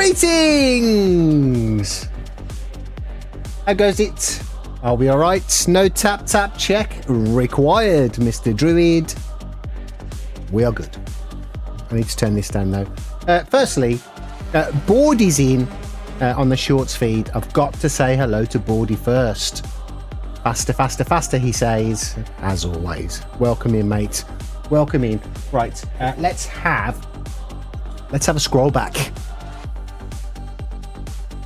Greetings! How goes it? Are we alright? No tap check required, Mr. Druid. We are good. I need to turn this down now. Firstly, Bordy's in on the shorts feed. I've got to say hello to Bordy first. Faster, he says, as always. Welcome in, mate. Welcome in. Right, let's have a scroll back.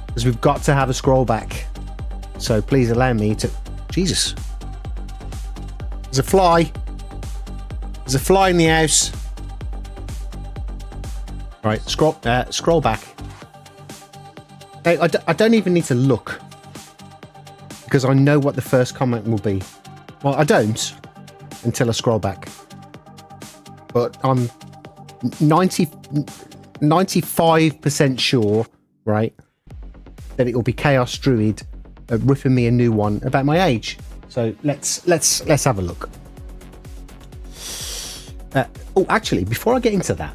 Because we've got to have a scroll back. So please allow me to... Jesus. There's a fly. There's a fly in the house. Right, scroll back. Hey, I don't even need to look. Because I know what the first comment will be. Well, I don't until I scroll back. But I'm 95% sure, right, that it will be Chaos Druid ripping me a new one about my age. So let's have a look. Actually, before I get into that,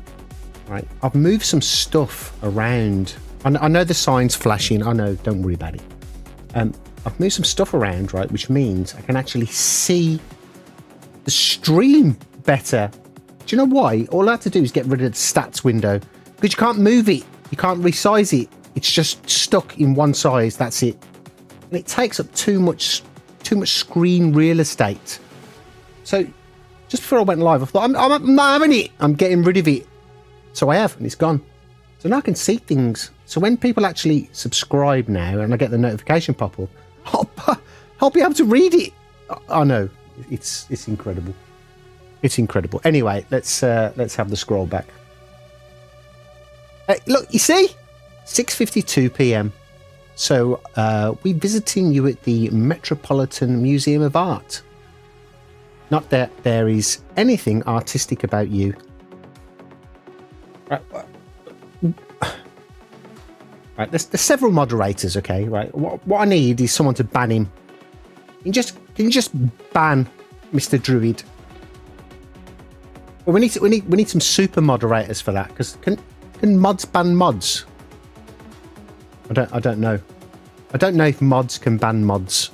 right, I've moved some stuff around. I know the sign's flashing. I know, don't worry about it. I've moved some stuff around, right, which means I can actually see the stream better. Do you know why? All I have to do is get rid of the stats window, because you can't move it. You can't resize it. It's just stuck in one size. That's it. And it takes up too much screen real estate. So just before I went live, I thought, I'm not having it. I'm getting rid of it. So I have, and it's gone. So now I can see things. So when people actually subscribe now and I get the notification pop up, I'll be able to read it. I know. It's incredible. It's incredible. Anyway, let's have the scroll back. Look, you see? 6:52 p.m. So we're visiting you at the Metropolitan Museum of Art. Not that there is anything artistic about you. Right, there's several moderators, okay? Right, what I need is someone to ban him. Can you just ban Mr. Druid? Well, we need some super moderators for that. Because can mods ban mods? I don't know. I don't know if mods can ban mods.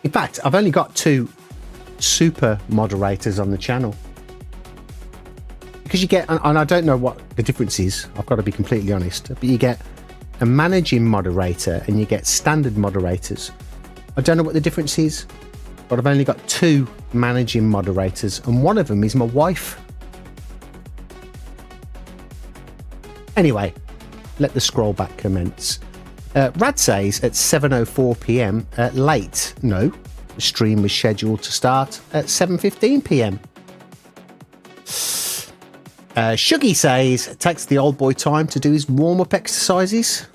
In fact, I've only got 2 super moderators on the channel. Because you get, and I don't know what the difference is, I've got to be completely honest, but you get a managing moderator and you get standard moderators. I don't know what the difference is, but I've only got 2 managing moderators, and one of them is my wife. Anyway, let the scroll back commence. Rad says at 7:04 p.m. Late. No, the stream was scheduled to start at 7:15 p.m. Shuggy says it takes the old boy time to do his warm-up exercises.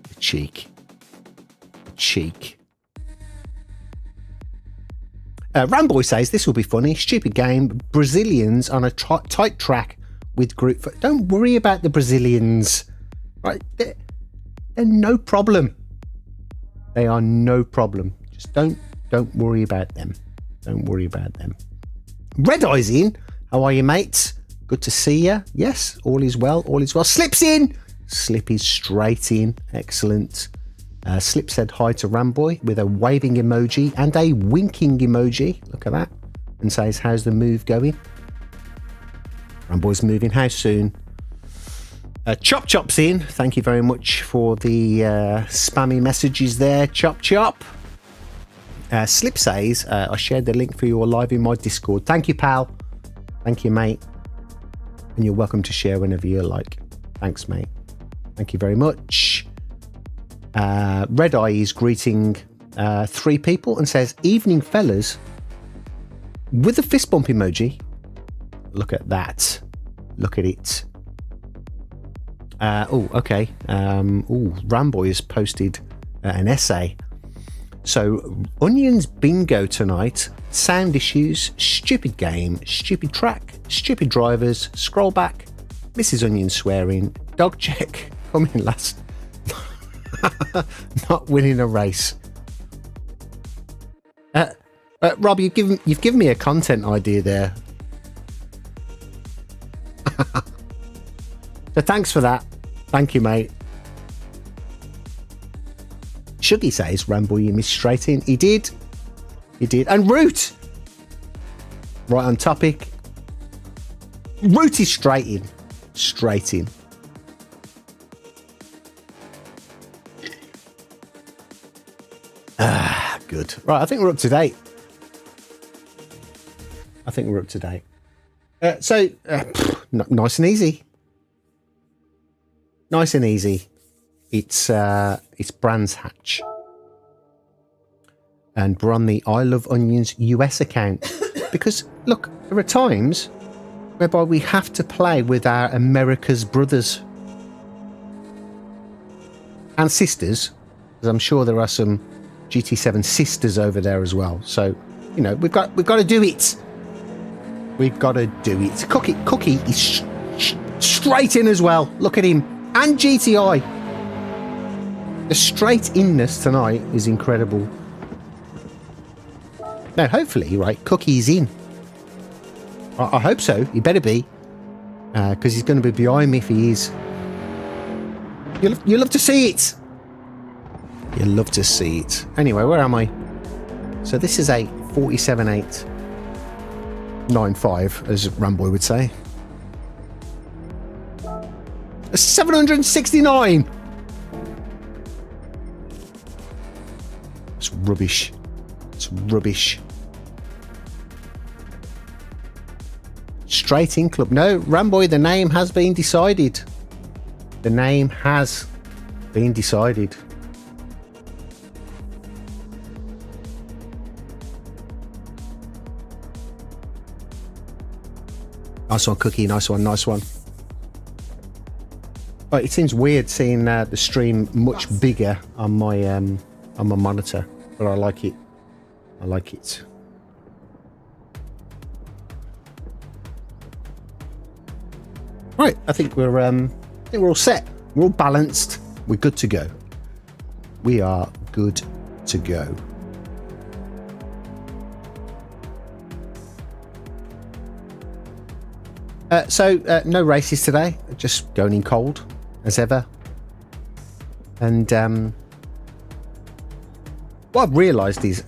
The cheek. Ramboy says this will be funny. Stupid game. Brazilians on a tight track with group. Don't worry about the Brazilians. Right? They're no problem. They are no problem. Just don't worry about them. Don't worry about them. Red Eye's in. How are you, mates? Good to see you. Yes, all is well. All is well. Slip's in. Slip is straight in. Excellent. Slip said hi to Ramboy with a waving emoji and a winking emoji. Look at that. And says, how's the move going? Ramboy's moving house soon. Chop's in. Thank you very much for the spammy messages there. Chop. Slip says, I shared the link for your live in my Discord. Thank you, pal. Thank you, mate. And you're welcome to share whenever you like. Thanks, mate. Thank you very much. Red Eye is greeting 3 people and says, evening, fellas. With a fist bump emoji. Look at that. Look at it. Okay. Ramboy has posted an essay. So, Onions bingo tonight, sound issues, stupid game, stupid track, stupid drivers, scroll back, Mrs. Onion swearing, dog check, coming last, not winning a race. Rob, you've given me a content idea there. So thanks for that. Thank you, mate. Should he say it's Rambo you missed straight in? He did. He did. And Root! Right on topic. Root is straight in. Straight in. Ah, good. Right, I think we're up to date. Nice and easy. Nice and easy. It's Brands Hatch. And we're on the I Love Onions US account. Because, look, there are times whereby we have to play with our America's brothers and sisters. Because I'm sure there are some GT7 sisters over there as well. So, you know, we've got to do it. We've got to do it. Cookie is straight in as well. Look at him. And GTI. The straight inness tonight is incredible. Now, hopefully, right, Cookie's in. I hope so. He better be. Because he's going to be behind me if he is. You'll love to see it. You'll love to see it. Anyway, where am I? So this is a 47.895, as Ramboy would say. A 769! It's rubbish. It's rubbish. Straight in club. No, Ramboy, the name has been decided. The name has been decided. Nice one, Cookie. Nice one, nice one. Oh, it seems weird seeing the stream much bigger on my monitor, but I like it. I like it. Right, I think we're all set. We're all balanced. We're good to go. We are good to go. So no races today. Just going in cold as ever. And what I've realised is,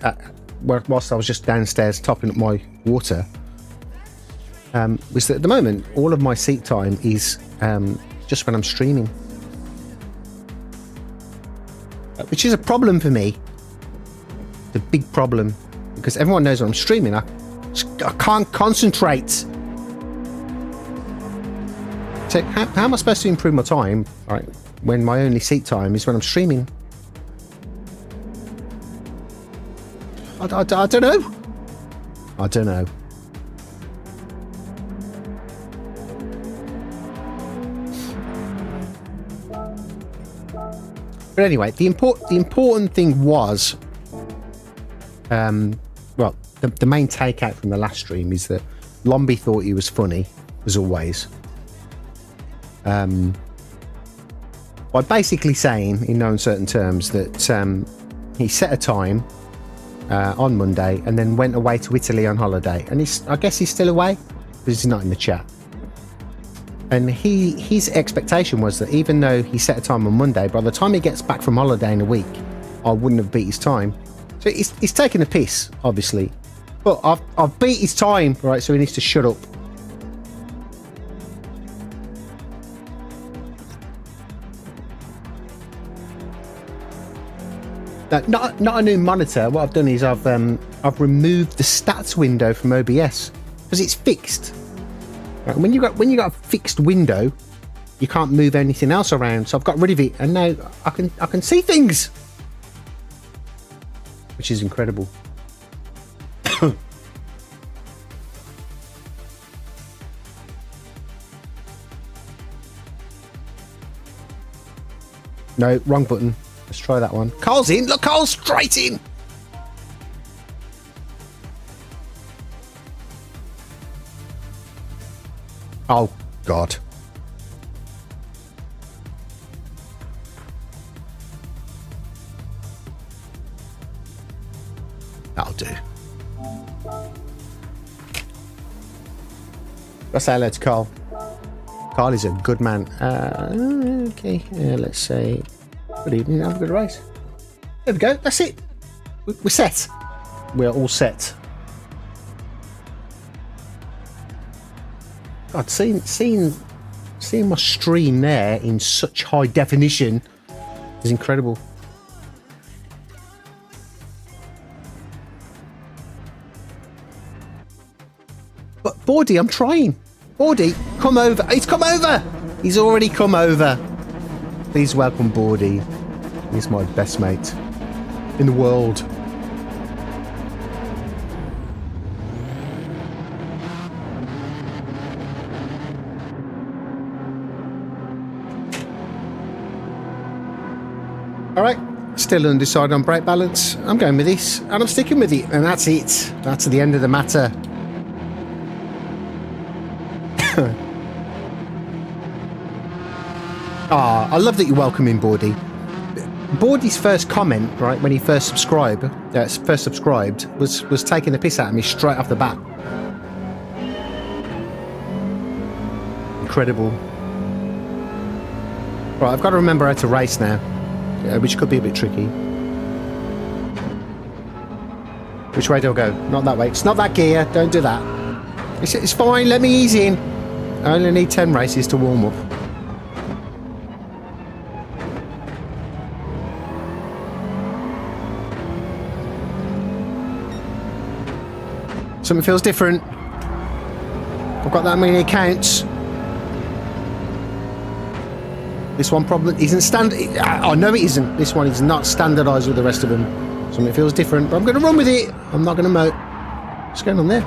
whilst I was just downstairs topping up my water, was that at the moment all of my seat time is just when I'm streaming, which is a problem for me. The big problem, because everyone knows when I'm streaming, I can't concentrate. So how am I supposed to improve my time, right, when my only seat time is when I'm streaming? I don't know. I don't know. But anyway, the important thing was, well, the main takeout from the last stream is that Lombi thought he was funny, as always. By basically saying, in no uncertain terms, that he set a time on Monday and then went away to Italy on holiday. And I guess he's still away because he's not in the chat. And his expectation was that even though he set a time on Monday, by the time he gets back from holiday in a week, I wouldn't have beat his time. So he's taking a piss, obviously. But I've beat his time, right? So he needs to shut up. Not a new monitor. What I've done is I've removed the stats window from OBS because it's fixed. Right? When you got a fixed window, you can't move anything else around. So I've got rid of it, and now I can see things, which is incredible. No, wrong button. Let's try that one. Carl's in. Look, Carl's straight in. Oh, God. That'll do. Let's say hello to Carl. Carl is a good man. Okay, let's say good evening. Have a good race. There we go. That's it. We're set. We're all set. God, seeing my stream there in such high definition is incredible. But Bordy, I'm trying. Bordy, come over. He's come over. He's already come over. Please welcome Bordy. He's my best mate in the world. All right, still undecided on brake balance. I'm going with this, and I'm sticking with it, and that's it. That's the end of the matter. I love that you're welcoming Bordy. Bordy's first comment, right, when he first subscribed, was taking the piss out of me straight off the bat. Incredible. Right, I've got to remember how to race now, which could be a bit tricky. Which way do I go? Not that way. It's not that gear. Don't do that. It's fine. Let me ease in. I only need 10 races to warm up. Something feels different. I've got that many accounts. This one problem isn't standard. Oh, no, it isn't. This one is not standardised with the rest of them. Something feels different, but I'm going to run with it. I'm not going to moat. What's going on there?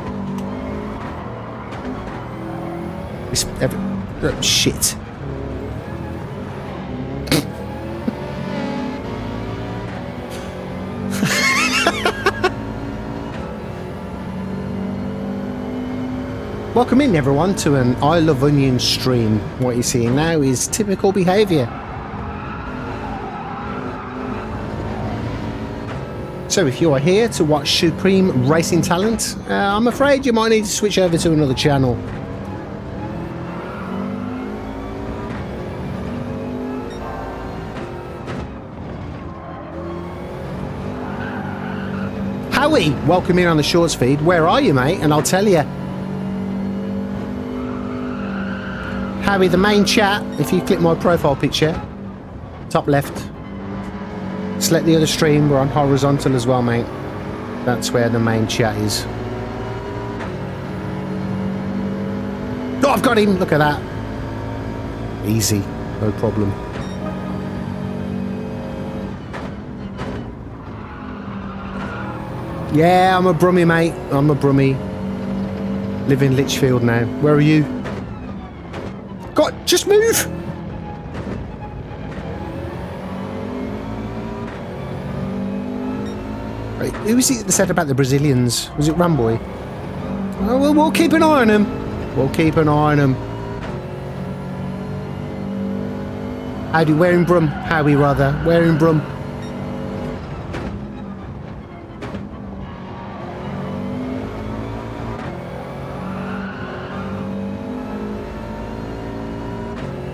Shit. Welcome in everyone to an I Love Onions stream. What you're seeing now is typical behaviour. So if you are here to watch Supreme Racing Talent, I'm afraid you might need to switch over to another channel. Howie, welcome in on the shorts feed. Where are you, mate? And I'll tell you. Howie, the main chat, if you click my profile picture, top left, select the other stream, we're on horizontal as well, mate. That's where the main chat is. Oh, I've got him, look at that. Easy, no problem. Yeah, I'm a Brummie, mate. I'm a Brummie. Live in Lichfield now. Where are you? God, just move! Right, who was it that said about the Brazilians? Was it Ramboy? Oh, well, we'll keep an eye on him. We'll keep an eye on him. Howdy, where in Brum? Howie, rather. Where in Brum?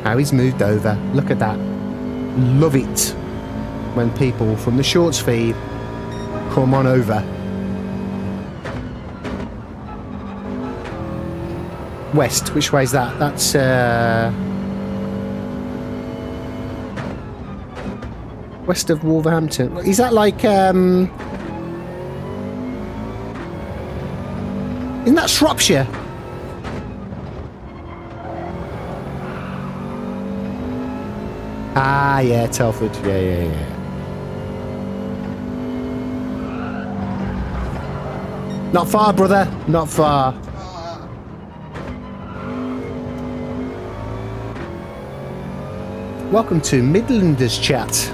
How he's moved over. Look at that. Love it when people from the shorts feed come on over. West, which way is that? That's west of Wolverhampton. Is that like isn't that Shropshire? Ah, yeah, Telford. Yeah. Not far, brother. Not far. Welcome to Midlanders Chat.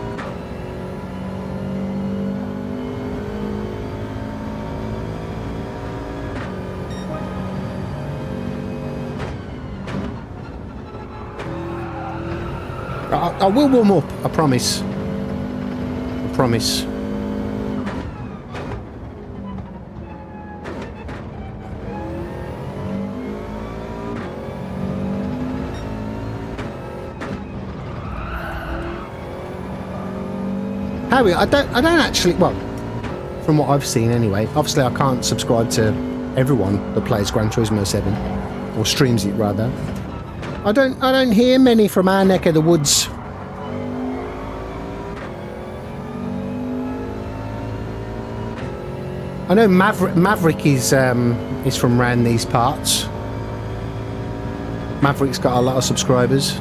I will warm up, I promise. I promise. Harry, I don't actually, well, from what I've seen anyway, obviously I can't subscribe to everyone that plays Gran Turismo 7, or streams it rather. I don't hear many from our neck of the woods. I know Maverick is from around these parts. Maverick's got a lot of subscribers.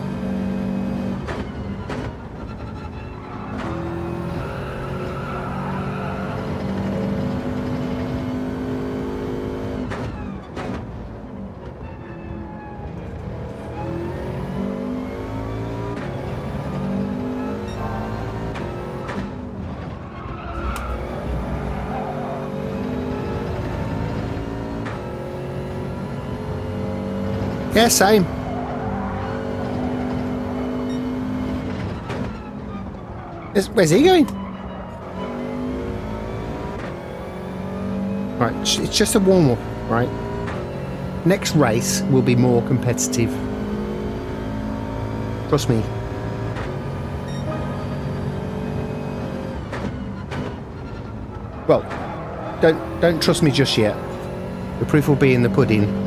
Yeah, same. Where's he going? Right, it's just a warm-up, right? Next race will be more competitive. Trust me. Well, don't trust me just yet. The proof will be in the pudding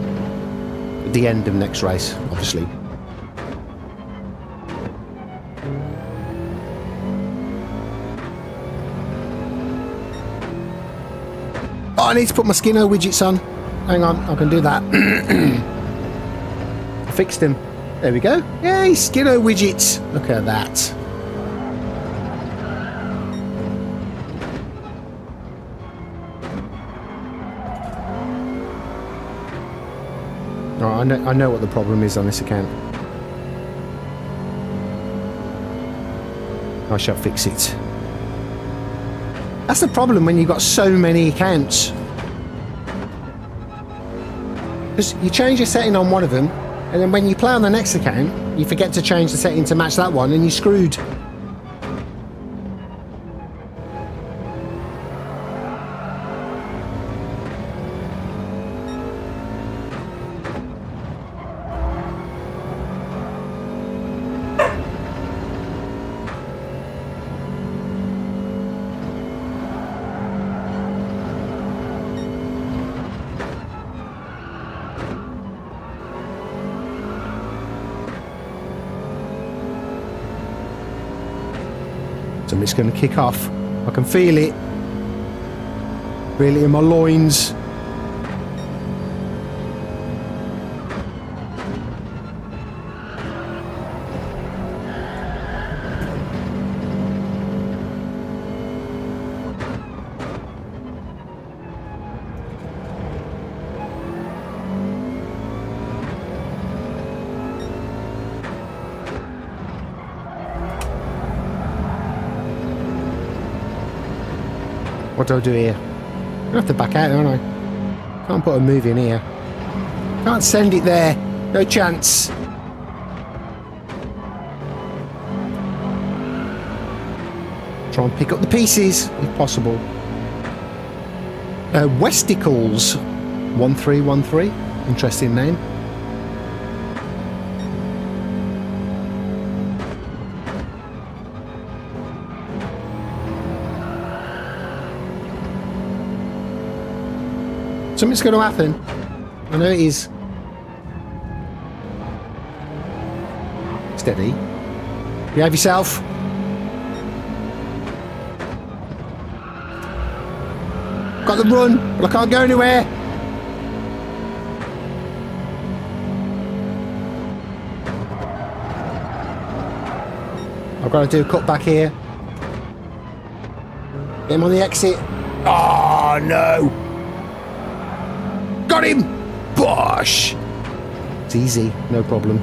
at the end of next race, obviously. Oh, I need to put my Skinner widgets on. Hang on, I can do that. I fixed him. There we go. Yay, Skinner widgets. Look at that. Oh, I know what the problem is on this account. I shall fix it. That's the problem when you've got so many accounts. Because you change your setting on one of them, and then when you play on the next account, you forget to change the setting to match that one, and you're screwed. Something's going to kick off. I can feel it. Feel it in my loins. What do I do here? I have to back out, don't I? Can't put a move in here. Can't send it there. No chance. Try and pick up the pieces, if possible. Westicles 1313. Interesting name. Something's going to happen. I know it is. Steady. Behave yourself. Got the run, but I can't go anywhere. I've got to do a cut back here. Get him on the exit. Oh, no. Got him! Bosh! It's easy, no problem.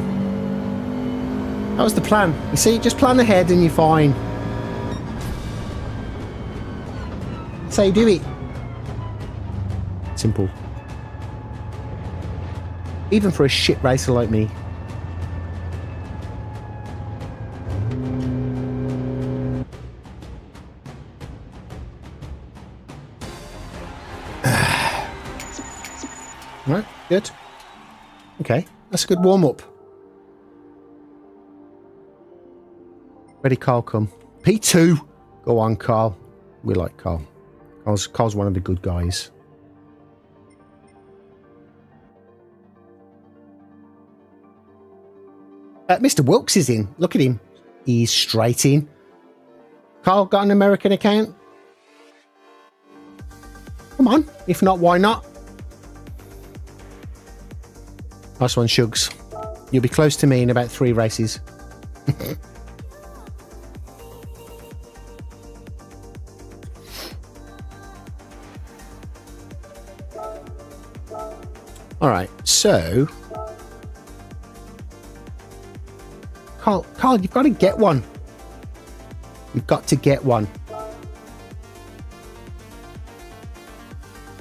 That was the plan. You see, just plan ahead and you're fine. That's how you do it. Simple. Even for a shit racer like me. Right, good. Okay, that's a good warm-up. Ready, Carl, come. P2. Go on, Carl. We like Carl. Carl's one of the good guys. Mr. Wilkes is in. Look at him. He's straight in. Carl got an American account? Come on. If not, why not? Nice one, Shugs. You'll be close to me in about 3 races. All right, so Carl, you've got to get one. You've got to get one.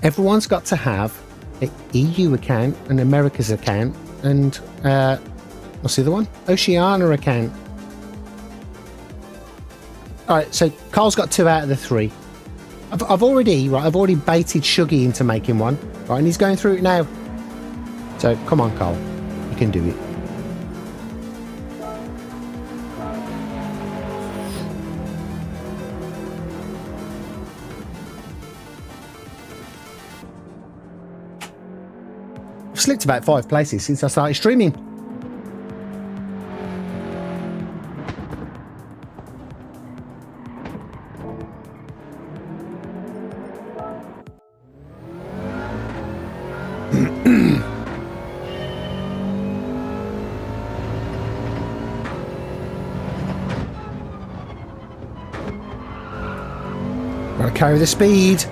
Everyone's got to have an EU account, an America's account, and what's the other one? Oceania account. All right, so Carl's got 2 out of the 3. I've already baited Shuggy into making one, right? And he's going through it now. So come on, Carl, you can do it. I've slipped about 5 places since I started streaming. Gotta carry the speed.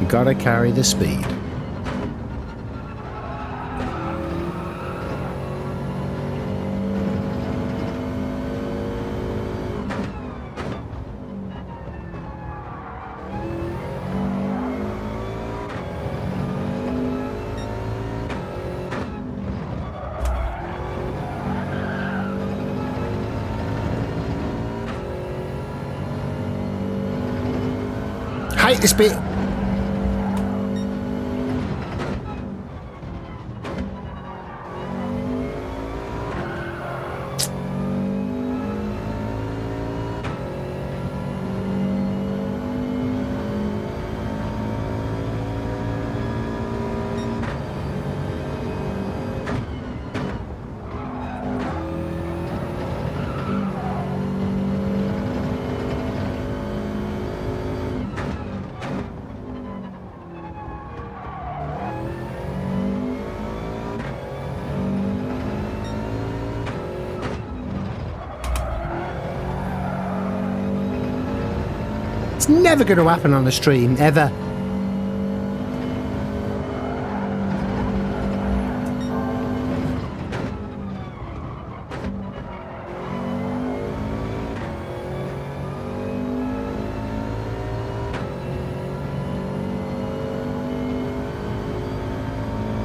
You gotta carry the speed. Hate this bit. It's never going to happen on the stream, ever.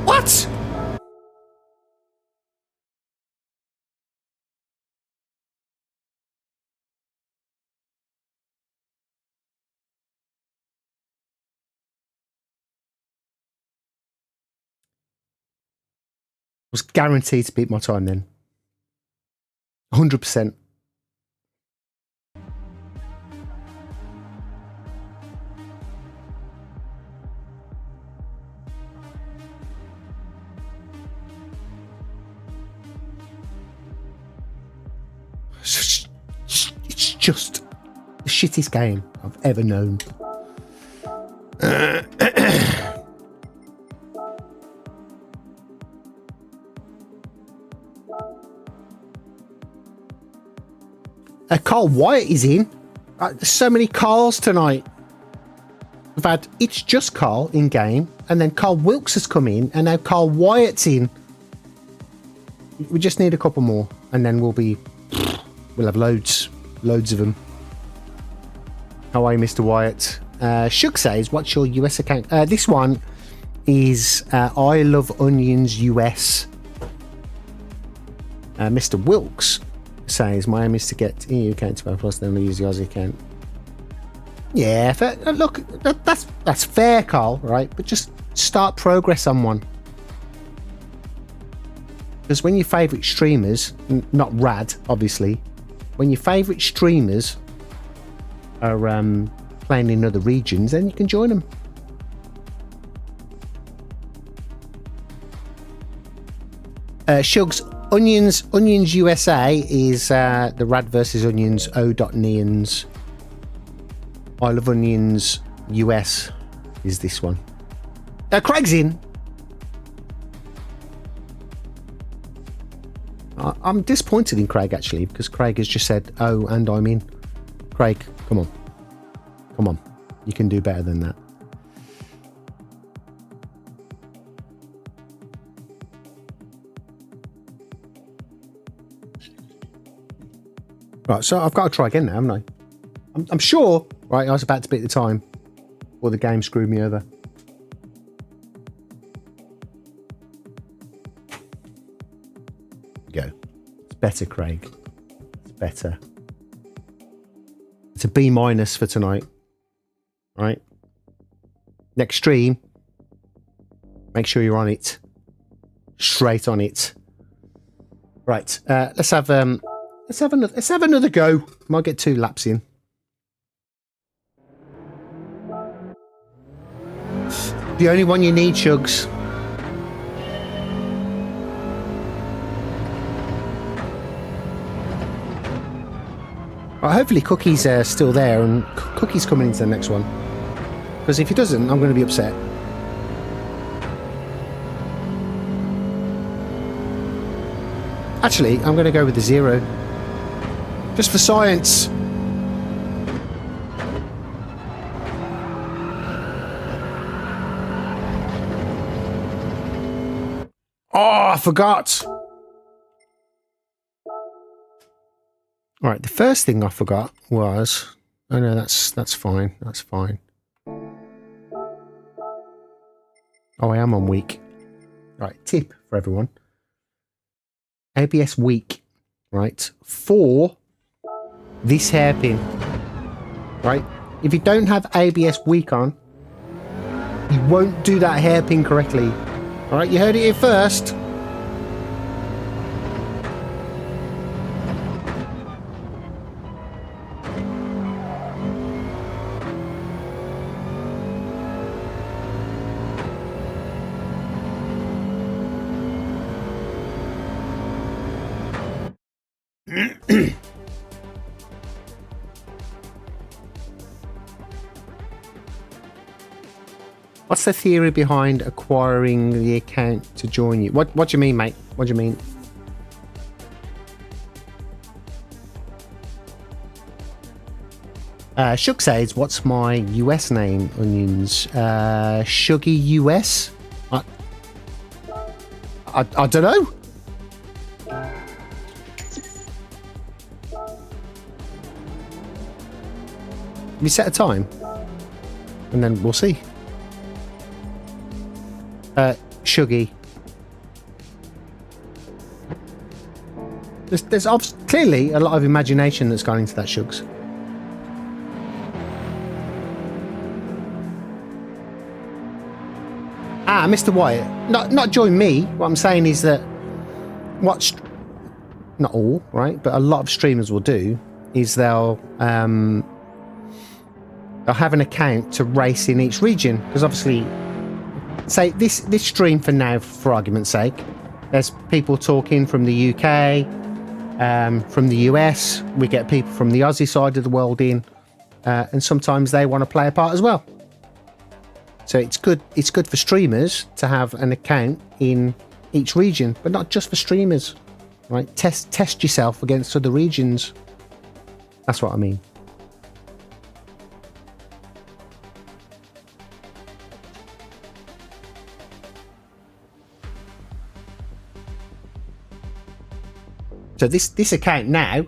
What? Was guaranteed to beat my time then. 100%. It's just the shittest game I've ever known. Carl Wyatt is in. There's so many Carls tonight. We've had It's Just Carl in game, and then Carl Wilkes has come in, and now Carl Wyatt's in. We just need a couple more, and then we'll have loads of them. How are you, Mr. Wyatt? Shug says, what's your US account? This one is I Love Onions US. Mr. Wilkes says, my aim is to get EU account to plus then use the Aussie account. Yeah, fair. Look, that's fair, Carl, right? But just start progress on one. Because when your favourite streamers, not Rad, obviously, when your favourite streamers are playing in other regions, then you can join them. Shugs, Onions USA is the Rad versus Onions O.Neons. I Love Onions US is this one. Craig's in. I'm disappointed in Craig, actually, because Craig has just said, oh, and I'm in. Craig, come on. Come on. You can do better than that. Right, so I've got to try again now, haven't I? I'm sure, right, I was about to beat the time or the game screwed me over. Go. It's better, Craig. It's better. It's a B- for tonight. Right? Next stream, make sure you're on it. Straight on it. Right. Let's have another go. Might get 2 laps in. The only one you need, Shugs. Right, hopefully Cookie's still there and Cookie's coming into the next one. Because if he doesn't, I'm going to be upset. Actually, I'm going to go with the 0. Just for science. Oh, I forgot. All right, the first thing I forgot was... Oh no, that's fine. That's fine. Oh, I am on week. All right, tip for everyone. ABS week, right? For this hairpin, right? If you don't have ABS week on, you won't do that hairpin correctly. All right, you heard it here first. What's the theory behind acquiring the account to join you? What do you mean, mate? What do you mean? Shug says, what's my US name, Onions? Shuggy US? I don't know. We set a time and then we'll see. Shuggy. There's clearly a lot of imagination that's gone into that, Shugs. Mr. Wyatt, not join me. What I'm saying is that not all, right, but a lot of streamers will do is they'll have an account to race in each region, because obviously, say this stream for now, for argument's sake, there's people talking from the UK, from the US. We get people from the Aussie side of the world in, and sometimes they want to play a part as well. So it's good for streamers to have an account in each region, but not just for streamers, right? Test yourself against other regions. That's what I mean. So this account now,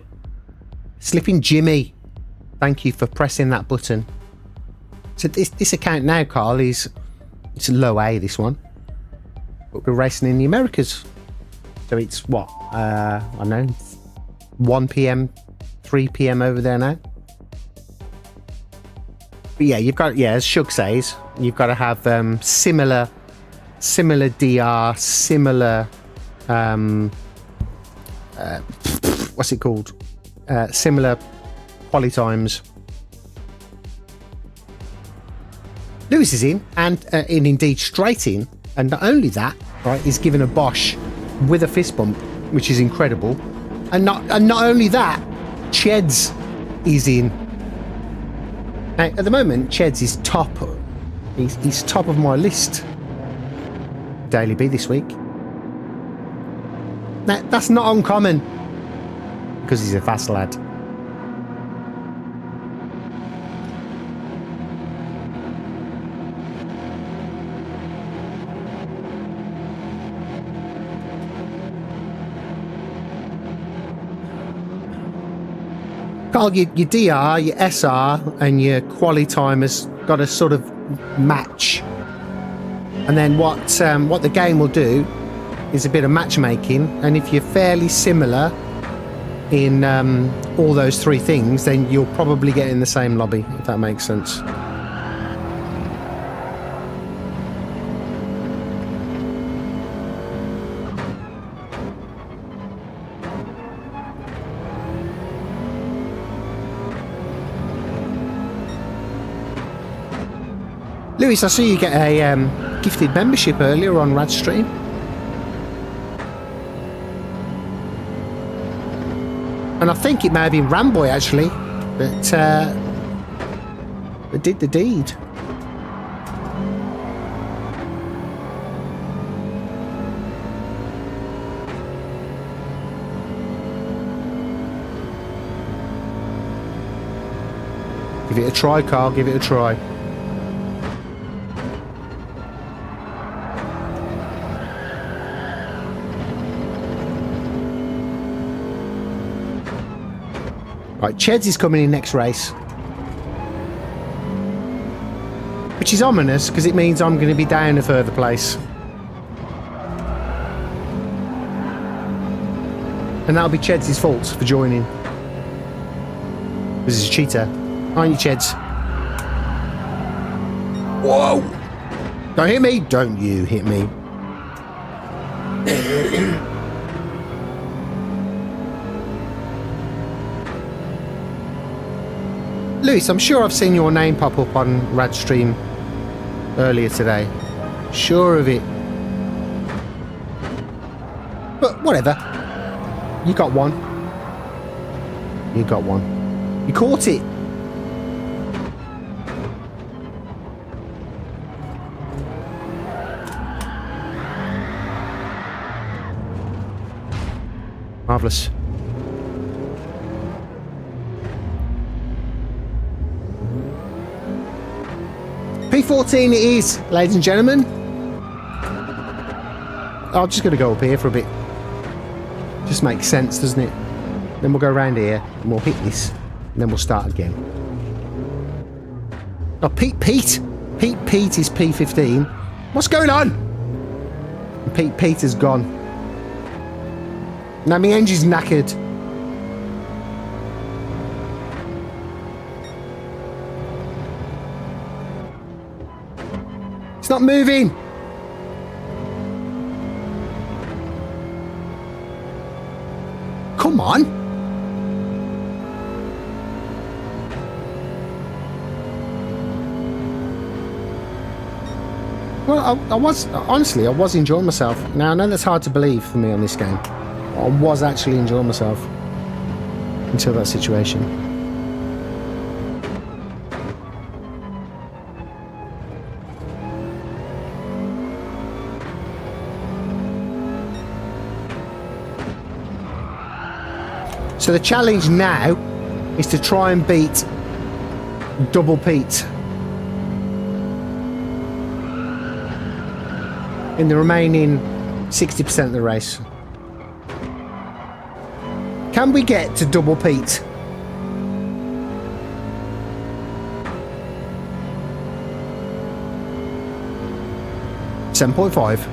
Slipping Jimmy, thank you for pressing that button. So this account now, Carl, it's low A, this one. But we're racing in the Americas. So it's what? I don't know, 1 p.m, 3 p.m. over there now. But yeah, you've got, yeah, as Shug says, you've got to have similar DR, similar what's it called? Similar quali times. Lewis is in, and indeed straight in, and not only that, right, he's given a Bosch with a fist bump, which is incredible, and not only that, Cheds is in. Now, at the moment, Cheds is top. He's top of my list. Daily B this week. Now, that's not uncommon because he's a fast lad. Carl, your DR, your SR, and your quali timers got to sort of match. And then what the game will do is a bit of matchmaking. And if you're fairly similar in all those three things, then you'll probably get in the same lobby, if that makes sense. Lewis, I saw you get a gifted membership earlier on Radstream. And I think it may have been Ramboy actually that did the deed. Give it a try, Carl, give it a try. Right, Cheds is coming in next race. Which is ominous, because it means I'm going to be down a further place. And that'll be Cheds' fault for joining. This is a cheater. Aren't you, Cheds? Whoa! Don't hit me! Don't you hit me. Lewis, I'm sure I've seen your name pop up on Radstream earlier today. Sure of it. But whatever. You got one. You got one. You caught it. Marvellous. P14 it is, ladies and gentlemen. I'm just going to go up here for a bit. Just makes sense, doesn't it? Then we'll go around here and we'll hit this, and then we'll start again. Oh, Pete is P15. What's going on? And Pete is gone. Now my engine's knackered. It's not moving. Come on. Well, I was, honestly, I was enjoying myself. Now, I know that's hard to believe for me on this game. I was actually enjoying myself until that situation. So the challenge now is to try and beat Double Pete in the remaining 60% of the race. Can we get to Double Pete? $7.5.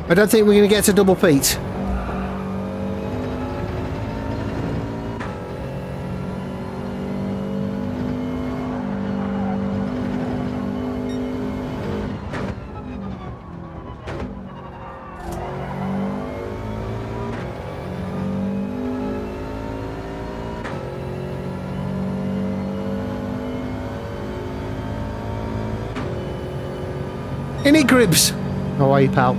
I don't think we're going to get to Double Pete. Any Gribs? How are you, pal?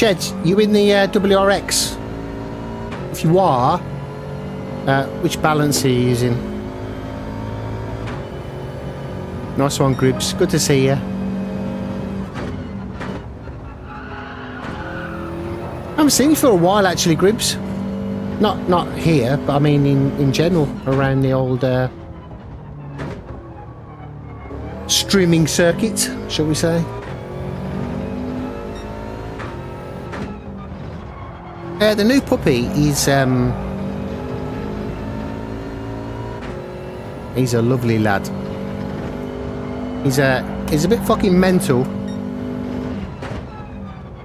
Jed, you in the WRX? If you are, which balance are you using? Nice one, Gribs. Good to see you. I haven't seen you for a while, actually, Gribs. Not here, but I mean in general, around the old streaming circuit, shall we say. The new puppy is he's a lovely lad. He's a bit fucking mental.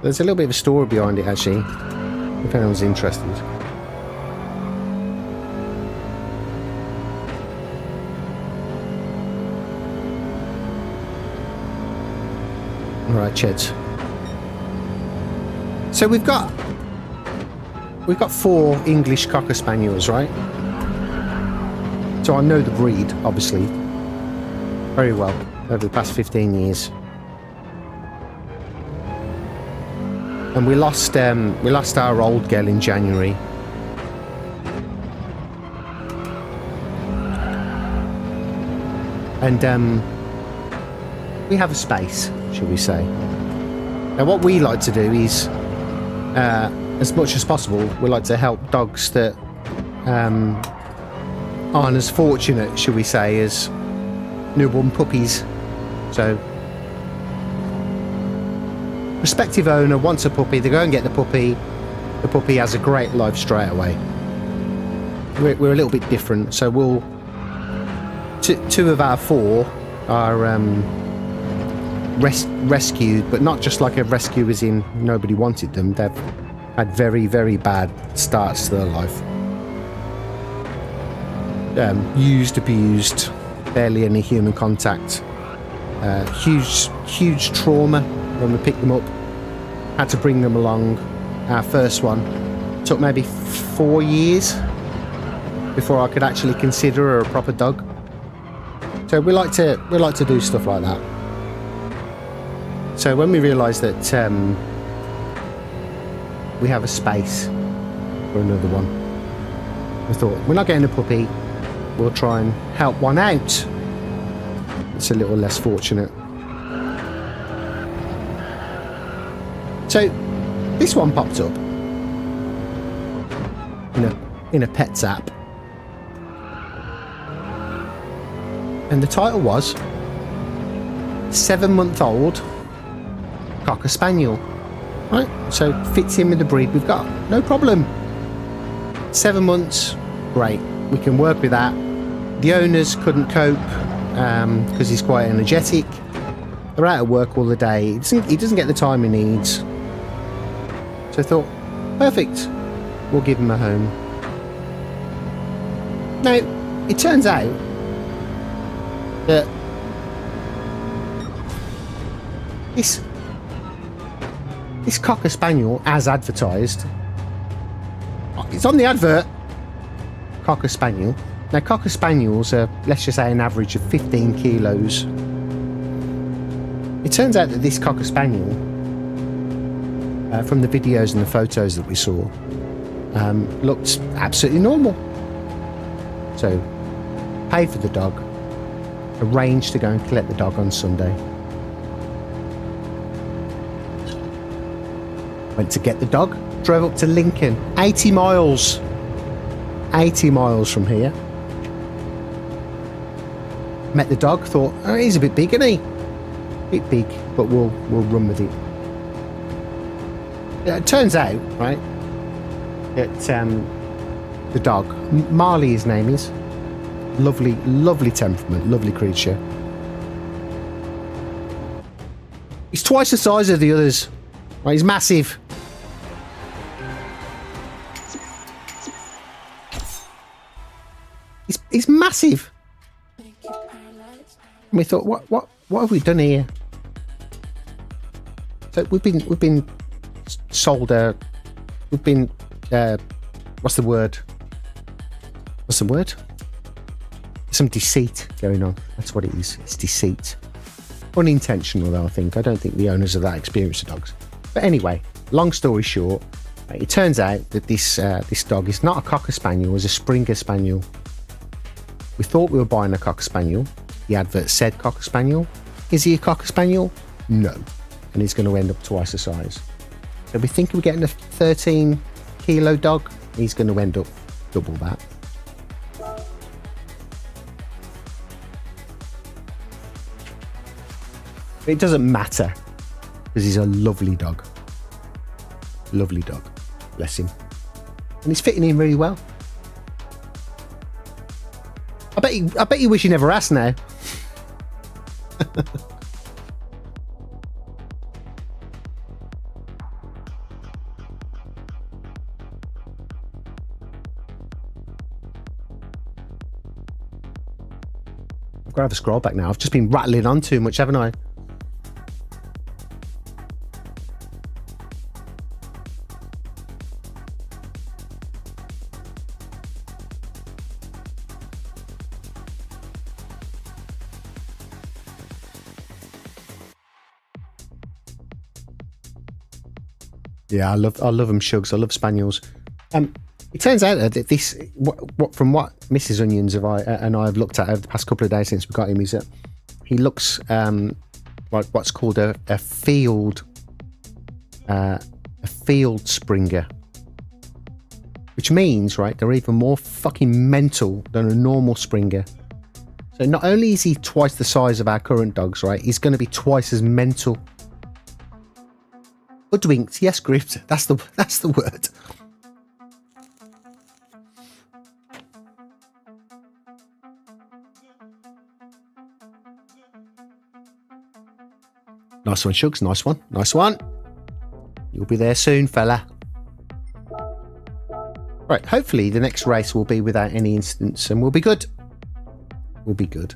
There's a little bit of a story behind it, actually, if anyone's interested. Alright, Cheds. So we've got 4 English Cocker Spaniels, right? So I know the breed, obviously, very well over the past 15 years. And we lost our old girl in January. And we have a space, shall we say. Now what we like to do is, as much as possible, we like to help dogs that aren't as fortunate, shall we say, as newborn puppies. So prospective owner wants a puppy, they go and get the puppy has a great life straight away. We're a little bit different, so we'll 2 of our 4 are rescued, but not just like a rescue as in nobody wanted them. They've had very, very bad starts to their life. Used, abused, barely any human contact. Huge trauma when we picked them up. Had to bring them along. Our first one took maybe 4 years before I could actually consider her a proper dog. So we like to do stuff like that. So when we realised that we have a space for another one, we thought, we're not getting a puppy, we'll try and help one out. It's a little less fortunate. So this one popped up in a Pets app, and the title was 7-month-old Cocker Spaniel. Right, so fits in with the breed we've got, no problem. 7 months, great, we can work with that. The owners couldn't cope because he's quite energetic. They're out of work all the day. He doesn't get the time he needs. So I thought, perfect, we'll give him a home. Now, it turns out that this Cocker Spaniel, as advertised, it's on the advert, Cocker Spaniel. Now, Cocker Spaniels are, let's just say, an average of 15 kilos. It turns out that this Cocker Spaniel, from the videos and the photos that we saw, looked absolutely normal. So, paid for the dog, arranged to go and collect the dog on Sunday. Went to get the dog, drove up to Lincoln, 80 miles. 80 miles from here. Met the dog, thought, oh, he's a bit big, isn't he? A bit big, but we'll run with it. It turns out, right, that the dog, Marley his name is, lovely, lovely temperament, lovely creature. He's twice the size of the others. Right, he's massive. He's massive. And we thought, what have we done here? So we've been sold we've been what's the word? Some deceit going on. That's what it is. It's deceit. Unintentional, though, I think. I don't think the owners of that experience are dogs. But anyway, long story short, it turns out that this dog is not a Cocker Spaniel, it's a Springer Spaniel. We thought we were buying a Cocker Spaniel. The advert said Cocker Spaniel. Is he a Cocker Spaniel? No. And he's going to end up twice the size. So we think we're getting a 13-kilo dog. He's going to end up double that. But it doesn't matter because he's a lovely dog. Lovely dog. Bless him. And he's fitting in really well. I bet you wish you never asked now. I've got to have a scroll back now. I've just been rattling on too much, haven't I? Yeah, I love them, Shugs. I love Spaniels. It turns out that this, from what Mrs. Onions and I have looked at over the past couple of days since we got him, is that he looks like what's called a field Springer, which means, right, they're even more fucking mental than a normal Springer. So not only is he twice the size of our current dogs, right, he's going to be twice as mental. Hoodwinked, yes, gripped. That's the word. Nice one, Shugs. Nice one. Nice one. You'll be there soon, fella. Right, hopefully the next race will be without any incidents and we'll be good. We'll be good.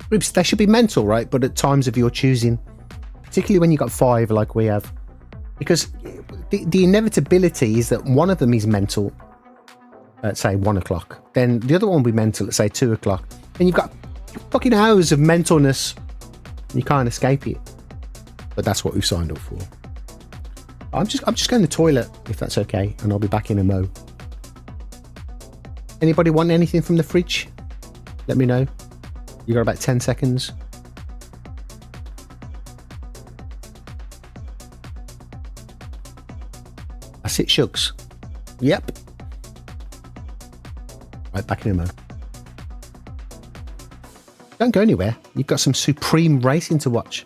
Groups, they should be mental, right? But at times of your choosing, particularly when you've got 5 like we have, because the inevitability is that one of them is mental at, say, 1 o'clock. Then the other one will be mental at, say, 2 o'clock. And you've got fucking hours of mentalness. You can't escape it. But that's what we've signed up for. I'm just going to the toilet, if that's okay, and I'll be back in a mo. Anybody want anything from the fridge? Let me know. You got about 10 seconds. That's it, Shugs. Yep. Right, back in a mo. Don't go anywhere. You've got some supreme racing to watch.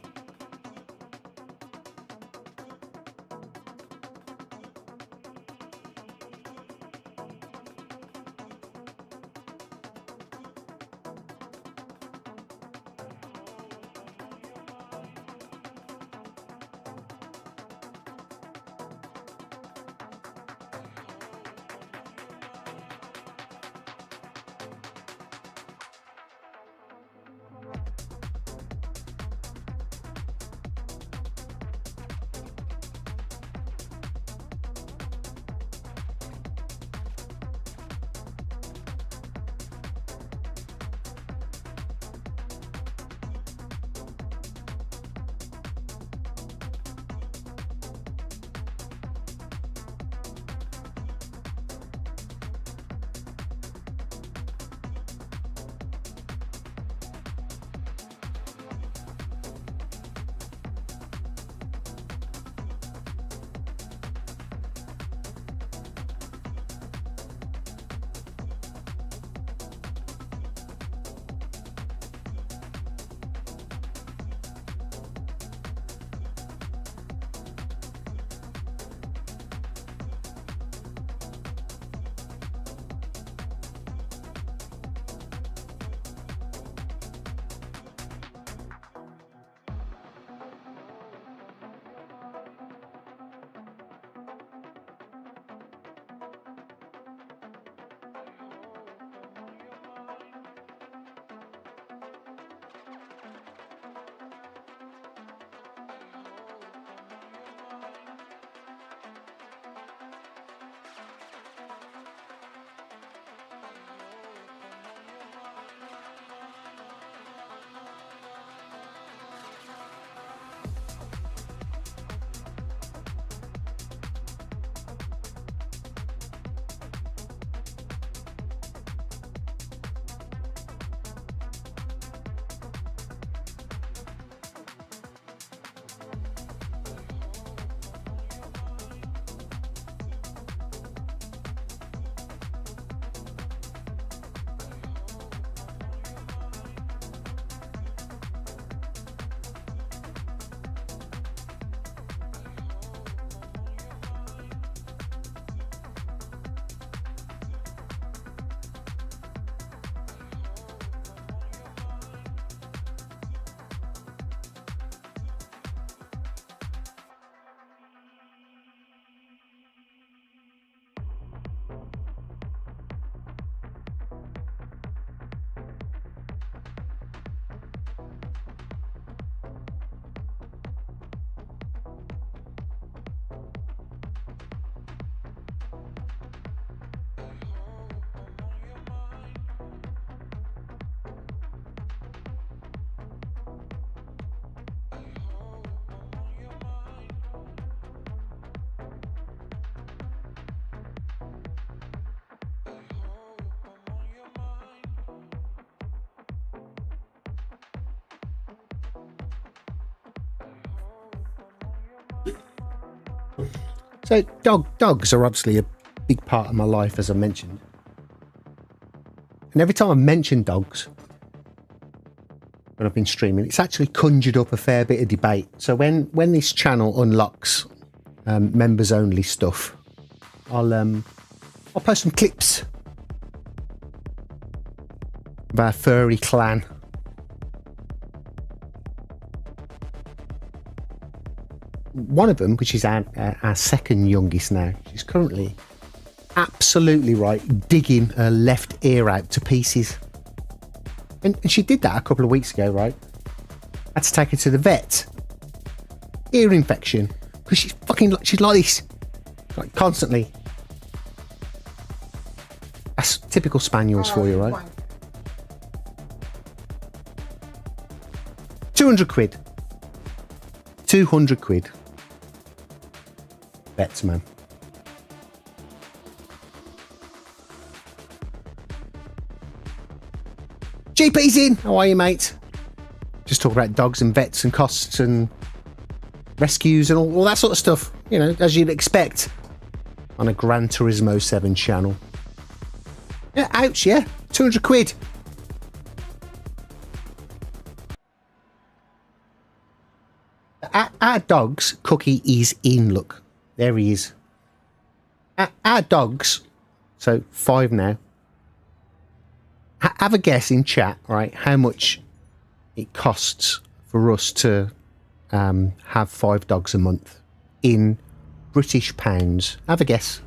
So dogs are obviously a big part of my life, as I mentioned. And every time I mention dogs when I've been streaming, it's actually conjured up a fair bit of debate. So when this channel unlocks members only stuff, I'll post some clips of our furry clan. One of them, which is our second youngest now, she's currently absolutely right, digging her left ear out to pieces. And she did that a couple of weeks ago, right? Had to take her to the vet. Ear infection. Because she's like this. Like constantly. That's typical spaniels for you, right? 200 quid. 200 quid. Vets, man. GP's in. How are you, mate? Just talk about dogs and vets and costs and rescues and all that sort of stuff. You know, as you'd expect on a Gran Turismo 7 channel. Yeah, ouch, yeah. 200 quid. Our dog's Cookie is in, look. There he is. Our dogs, so 5 now. Have a guess in chat, right, how much it costs for us to have 5 dogs a month in British pounds. Have a guess.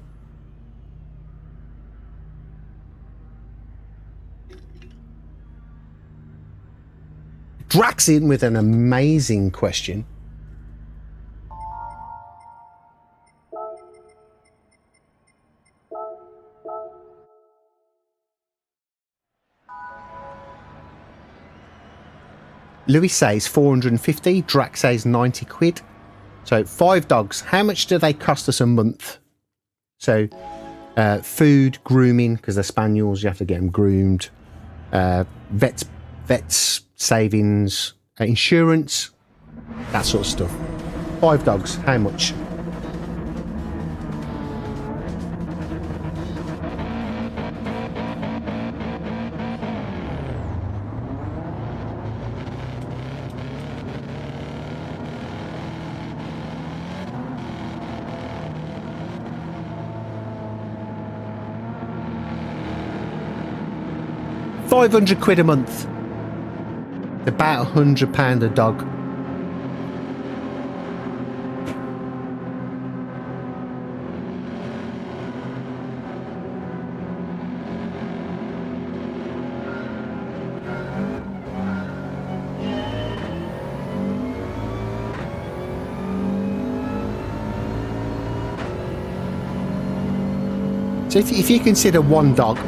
Drax in with an amazing question. Louis says 450, Drax says 90 quid. So 5 dogs. How much do they cost us a month? So food, grooming, because they're spaniels, you have to get them groomed. Vets, savings, insurance, that sort of stuff. 5 dogs, how much? £500 a month. About £100 a dog. So if you consider one dog,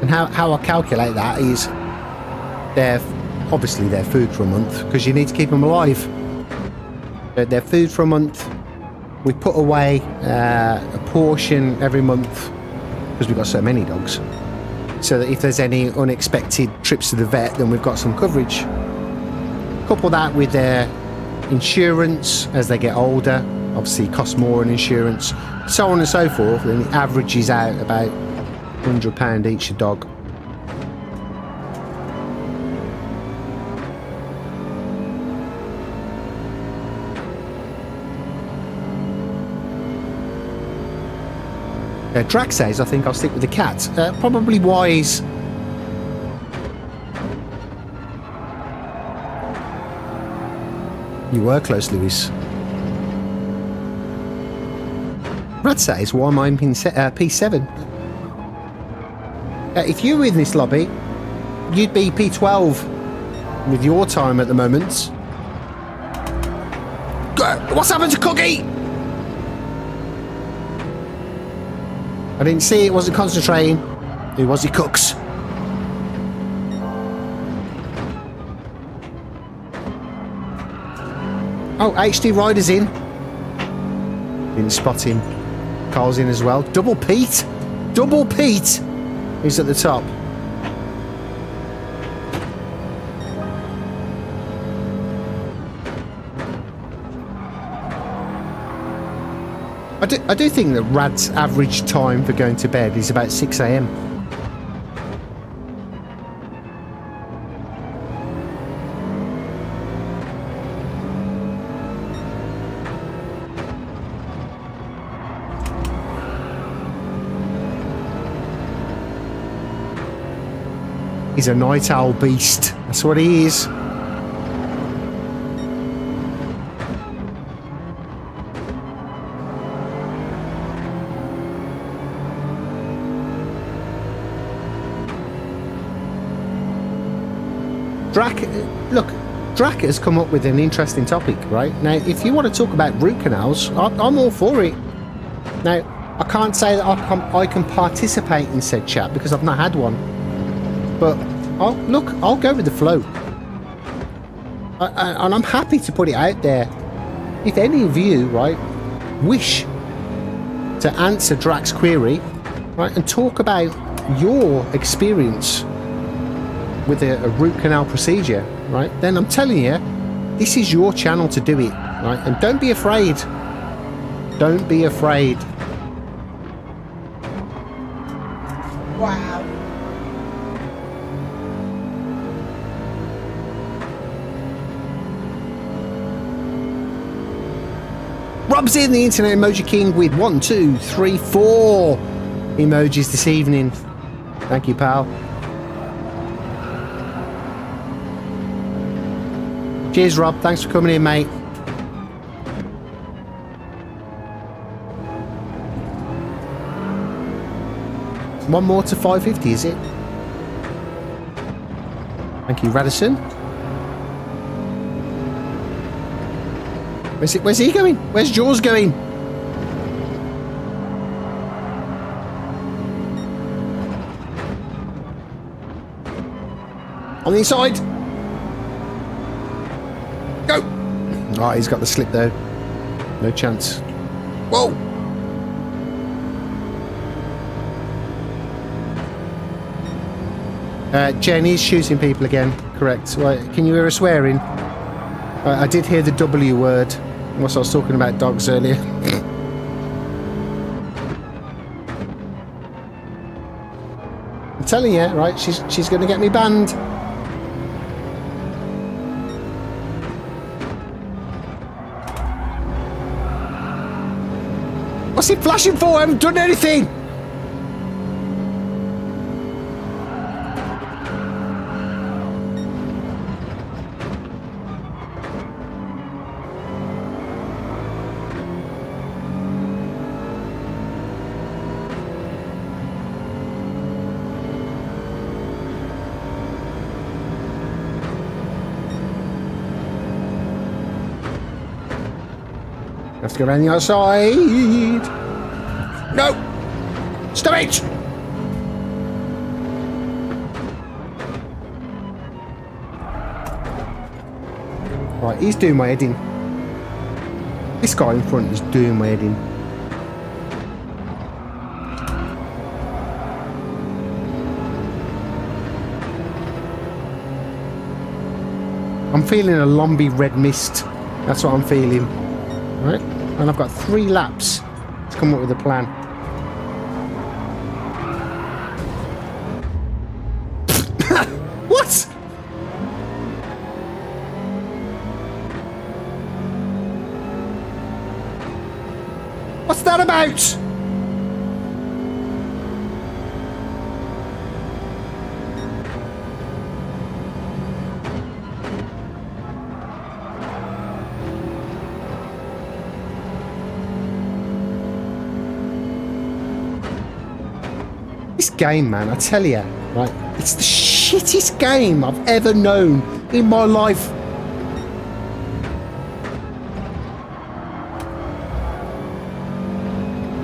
and how I calculate that is obviously their food for a month, because you need to keep them alive. Their food for a month. We put away a portion every month because we've got so many dogs, so that if there's any unexpected trips to the vet, then we've got some coverage. Couple that with their insurance as they get older, obviously costs more in insurance, so on and so forth, and it averages out about £100 each a dog. Drax says, I think I'll stick with the cat. Probably wise. You were close, Lewis. Brad says, why am I in P7? If you were in this lobby, you'd be P12 with your time at the moment. What's happened to Cookie? I didn't see it, wasn't concentrating. Who was he, Cooks? Oh, HD Rider's in. Didn't spot him. Carl's in as well. Double Pete. Double Pete. He's at the top. I do think that Rad's average time for going to bed is about 6 a.m. He's a night owl beast. That's what he is. Drac has come up with an interesting topic, right? Now, if you want to talk about root canals, I'm all for it. Now, I can't say that I can participate in said chat because I've not had one. But, I'll go with the flow. And I'm happy to put it out there. If any of you, right, wish to answer Drac's query, right, and talk about your experience with a root canal procedure, right, then I'm telling you, this is your channel to do it, right? And don't be afraid. Don't be afraid. Wow. Rob's in the Internet Emoji King with 1, 2, 3, 4 emojis this evening. Thank you, pal. Cheers, Rob. Thanks for coming in, mate. One more to 550, is it? Thank you, Radisson. Where's he going? Where's Jaws going? On the inside. Go. Oh, he's got the slip though. No chance. Whoa. Jen is shooting people again. Correct. Right. Can you hear her swearing? I did hear the W word. Whilst I was talking about dogs earlier. I'm telling you, right? She's going to get me banned. What's he flashing for? I haven't done anything. Have to go around the other side. No! Stop it! Right, he's doing my head in. This guy in front is doing my head in. I'm feeling a lumpy red mist. That's what I'm feeling. Right? And I've got 3 laps to come up with a plan. What? What's that about? This game, man, I tell you, right, it's the shittest game I've ever known in my life.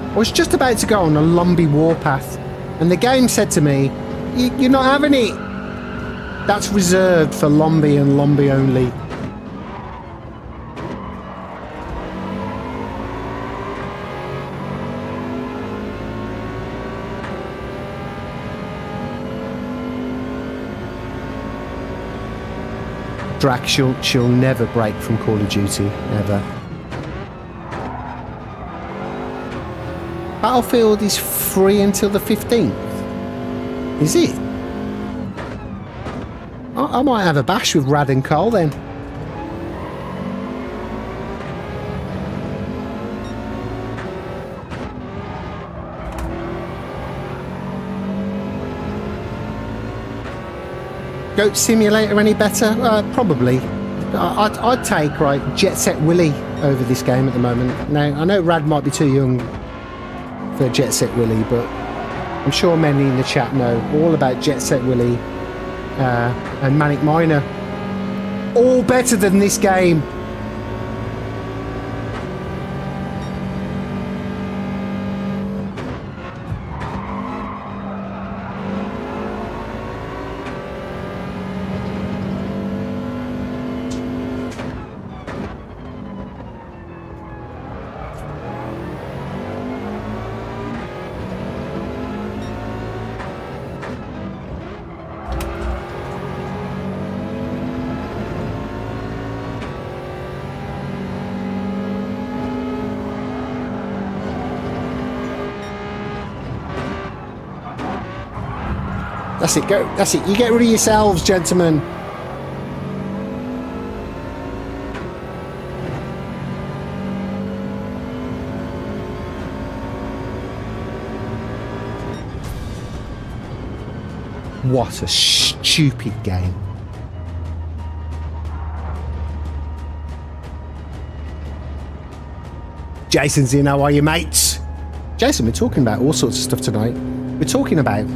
I was just about to go on a lumpy warpath, and the game said to me, "You're not having it. That's reserved for Lombi and Lombi only." Drac, she'll never break from Call of Duty, ever. Battlefield is free until the 15th. Is it? I might have a bash with Rad and Cole then. Goat Simulator any better? Probably. I'd take Jet Set Willy over this game at the moment. Now I know Rad might be too young for Jet Set Willy, but I'm sure many in the chat know all about Jet Set Willy and Manic Miner. All better than this game. That's it, go. That's it. You get rid of yourselves, gentlemen. What a stupid game. Jason's in. How are you, mates? Jason, we're talking about all sorts of stuff tonight. We're talking about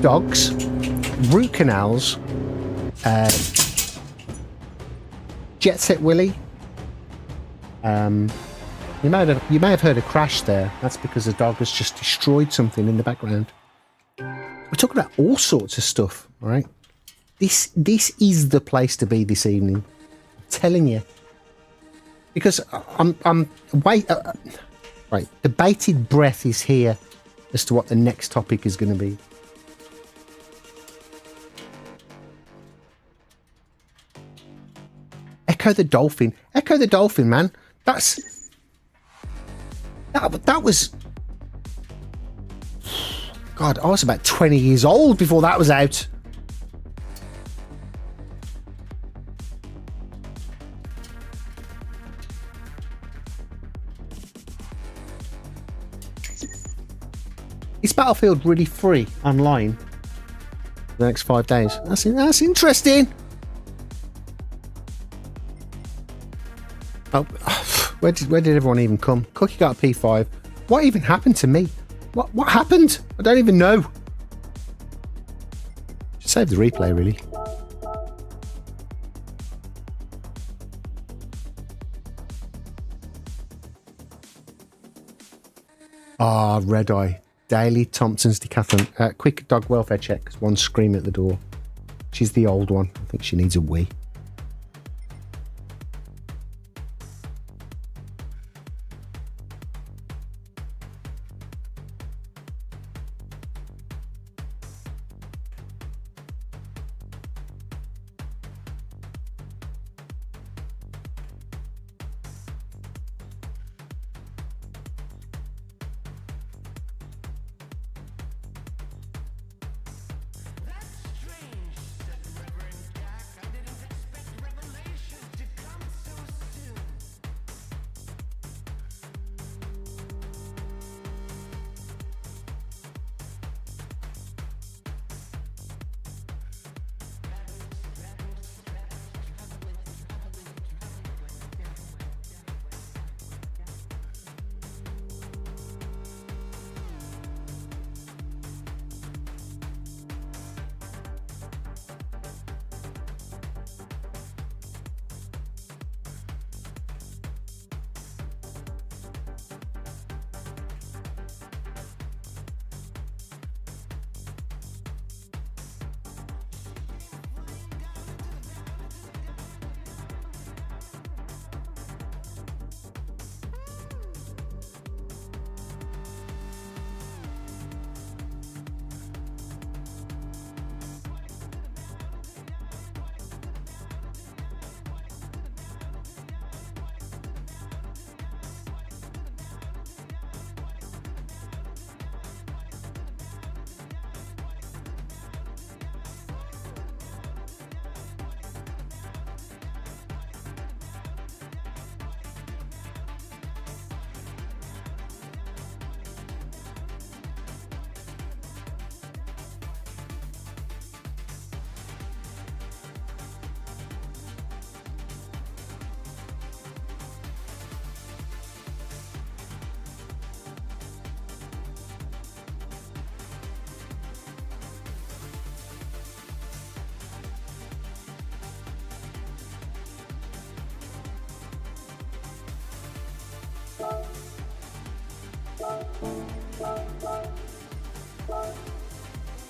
dogs, root canals, Jet Set Willy. You may have heard a crash there. That's because the dog has just destroyed something in the background. We're talking about all sorts of stuff, all right? This is the place to be this evening. I'm telling you, because right. The bated breath is here as to what the next topic is going to be. Echo the Dolphin. Echo the Dolphin, man. That was... God, I was about 20 years old before that was out. Is Battlefield really free online for the next 5 days? That's interesting. Oh, where did everyone even come? Cookie got a P5. What even happened to me? What happened? I don't even know. Should save the replay, really. Ah, Red Eye. Daily Thompson's Decathlon. Quick dog welfare check, because one's screaming at the door. She's the old one. I think she needs a wee.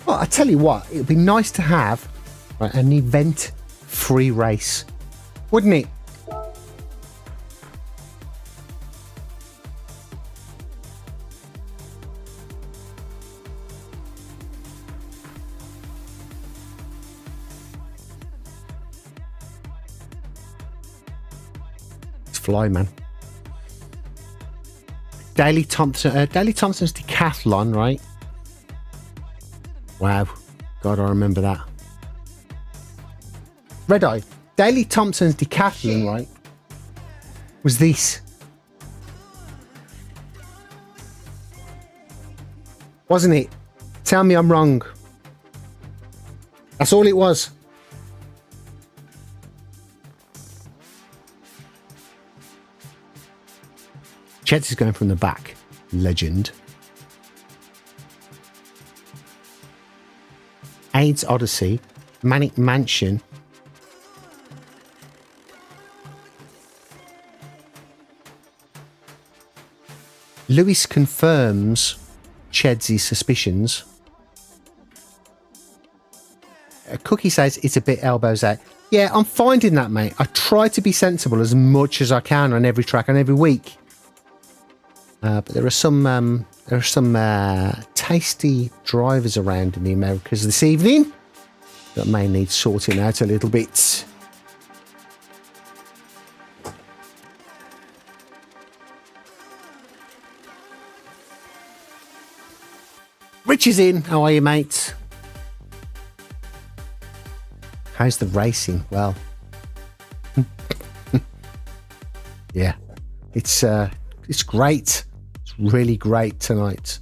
Well, I tell you what, it would be nice to have, right, an event-free race, wouldn't it? It's fly, man. Daley Thompson's decathlon, right? Wow. God, I remember that. Red Eye. Daley Thompson's decathlon, right, was this. Wasn't it? Tell me I'm wrong. That's all it was. Chet is going from the back. Legend. AIDS Odyssey, Manic Mansion, Lewis confirms Ched's suspicions. Cookie says it's a bit elbows out. Yeah, I'm finding that, mate. I try to be sensible as much as I can on every track and every week. But there are some tasty drivers around in the Americas this evening that may need sorting out a little bit. Rich is in. How are you, mate? How's the racing? Well, yeah, it's great. It's really great tonight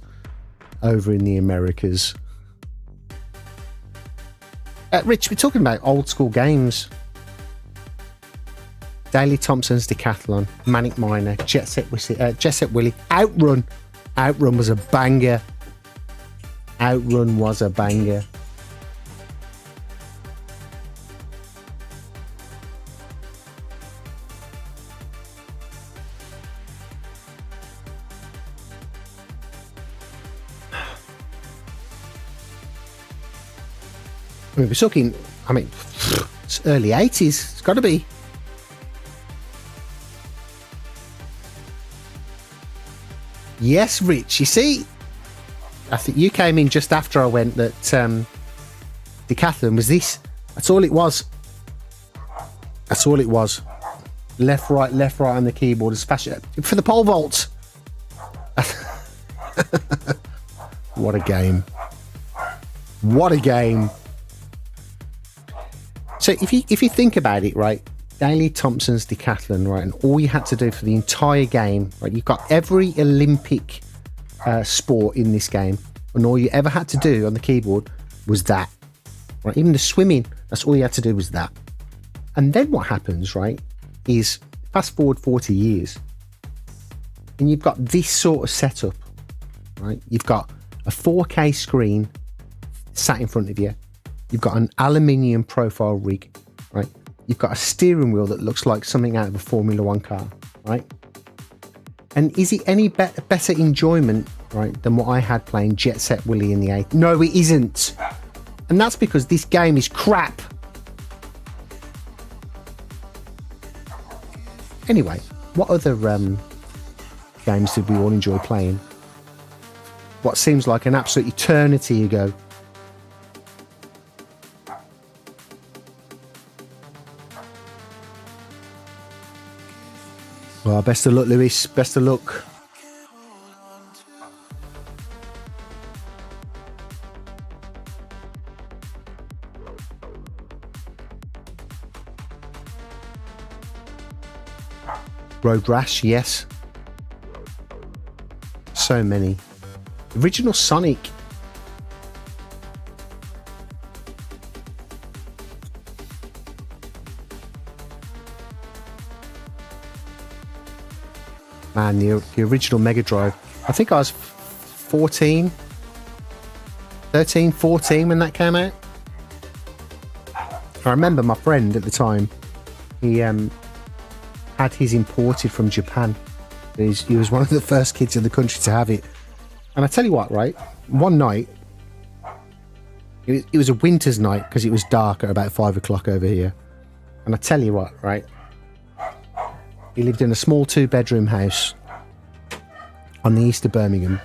over in the Americas. Rich, we're talking about old school games. Daley Thompson's Decathlon, Manic Miner, Jet Set Willy, Outrun. Outrun was a banger. Outrun was a banger. I mean, we're talking, it's early 80s. It's got to be. Yes, Rich. You see, I think you came in just after I went that Decathlon was this. That's all it was. That's all it was. Left, right on the keyboard as fast for the pole vault. What a game. What a game. So if you think about it, right, Daley Thompson's Decathlon, right, and all you had to do for the entire game, right, you've got every Olympic sport in this game, and all you ever had to do on the keyboard was that, right? Even the swimming, that's all you had to do was that. And then what happens, right, is fast forward 40 years, and you've got this sort of setup, right? You've got a 4K screen sat in front of you. You've got an aluminium profile rig, right? You've got a steering wheel that looks like something out of a Formula One car, right? And is it any better enjoyment, right, than what I had playing Jet Set Willy in the 80s? No, it isn't. And that's because this game is crap. Anyway, what other games did we all enjoy playing? What seems like an absolute eternity ago. Well, best of luck, Lewis. Best of luck. Road Rash, yes. So many. Original Sonic. Man, the original Mega Drive. I think I was 13, 14 when that came out. I remember my friend at the time, he had his imported from Japan. He was one of the first kids in the country to have it. And I tell you what, right? One night, it was a winter's night because it was dark at about 5 o'clock over here. And I tell you what, right? He lived in a small 2-bedroom house on the east of Birmingham.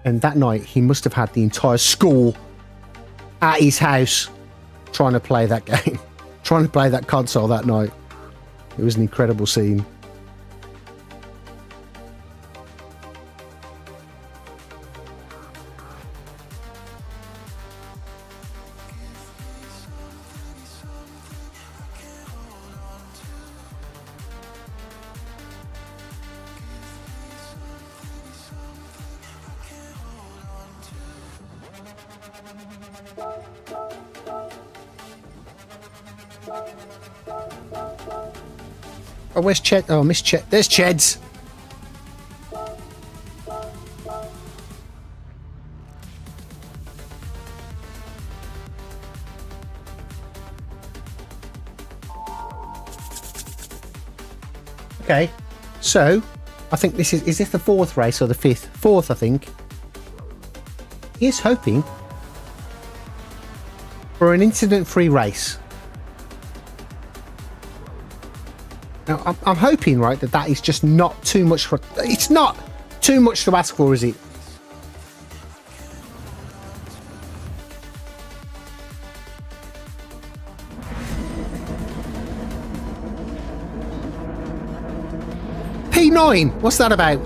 And that night, he must have had the entire school at his house trying to play that game, trying to play that console that night. It was an incredible scene. Oh, where's Ched? Oh, Miss Ched. There's Cheds. Okay, so I think this is this the 4th race or the 5th? 4th, I think. He's hoping for an incident-free race. Now, I'm hoping, right, that is just not too much for... It's not too much to ask for, is it? P9! What's that about?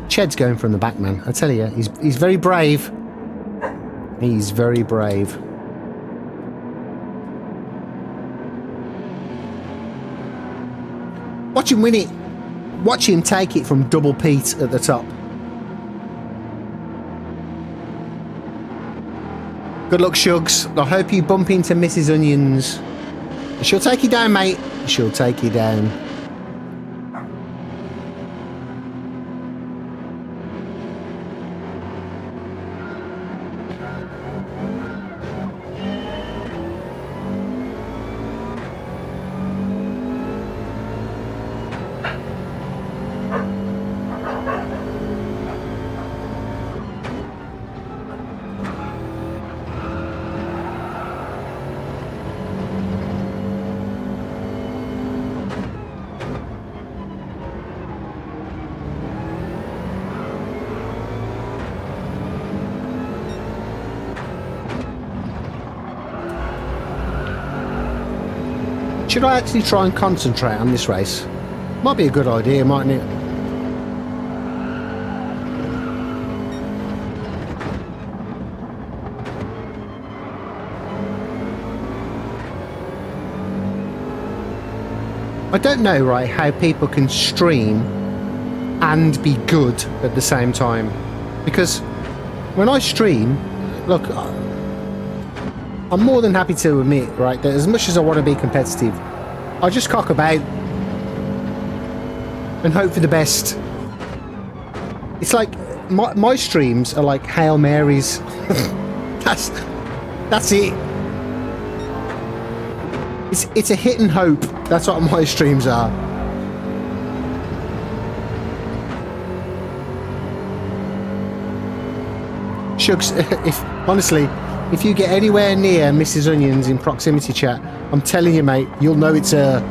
Ched's going from the back, man. I tell you, he's very brave. He's very brave. Watch him win it. Watch him take it from Double Pete at the top. Good luck, Shugs. I hope you bump into Mrs. Onions. She'll take you down, mate. She'll take you down. Should I actually try and concentrate on this race? Might be a good idea, mightn't it? I don't know, right, how people can stream and be good at the same time. Because when I stream, look, I'm more than happy to admit, right, that as much as I want to be competitive, I just cock about and hope for the best. It's like my streams are like Hail Marys. that's it. It's a hit and hope. That's what my streams are. Shugs, if you get anywhere near Mrs. Onions in proximity chat, I'm telling you, mate, you'll know it's her.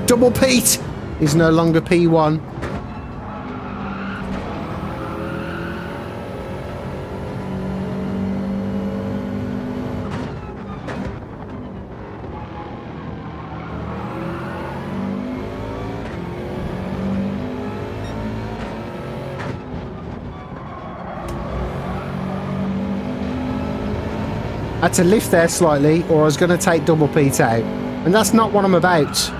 Double Pete is no longer P1. I had to lift there slightly, or I was going to take Double Pete out. And that's not what I'm about.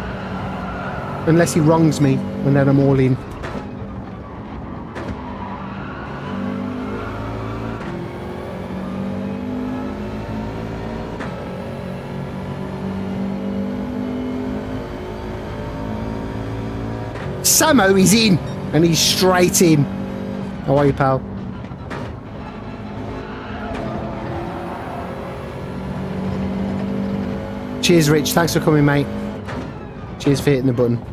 Unless he wrongs me, and then I'm all in. Samo is in, and he's straight in. How are you, pal? Cheers, Rich. Thanks for coming, mate. Cheers for hitting the button.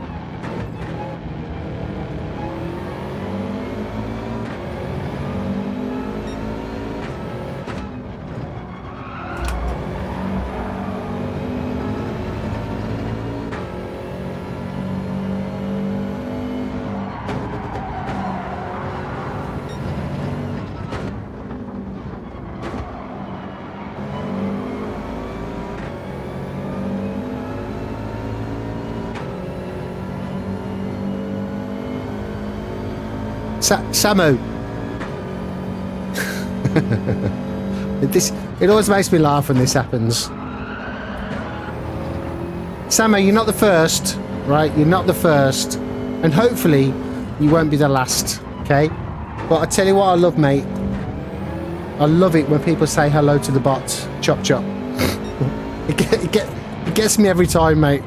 Samu. It always makes me laugh when this happens. Samu, you're not the first, right? You're not the first. And hopefully you won't be the last, okay? But I tell you what I love, mate. I love it when people say hello to the bots. Chop chop. It gets me every time, mate.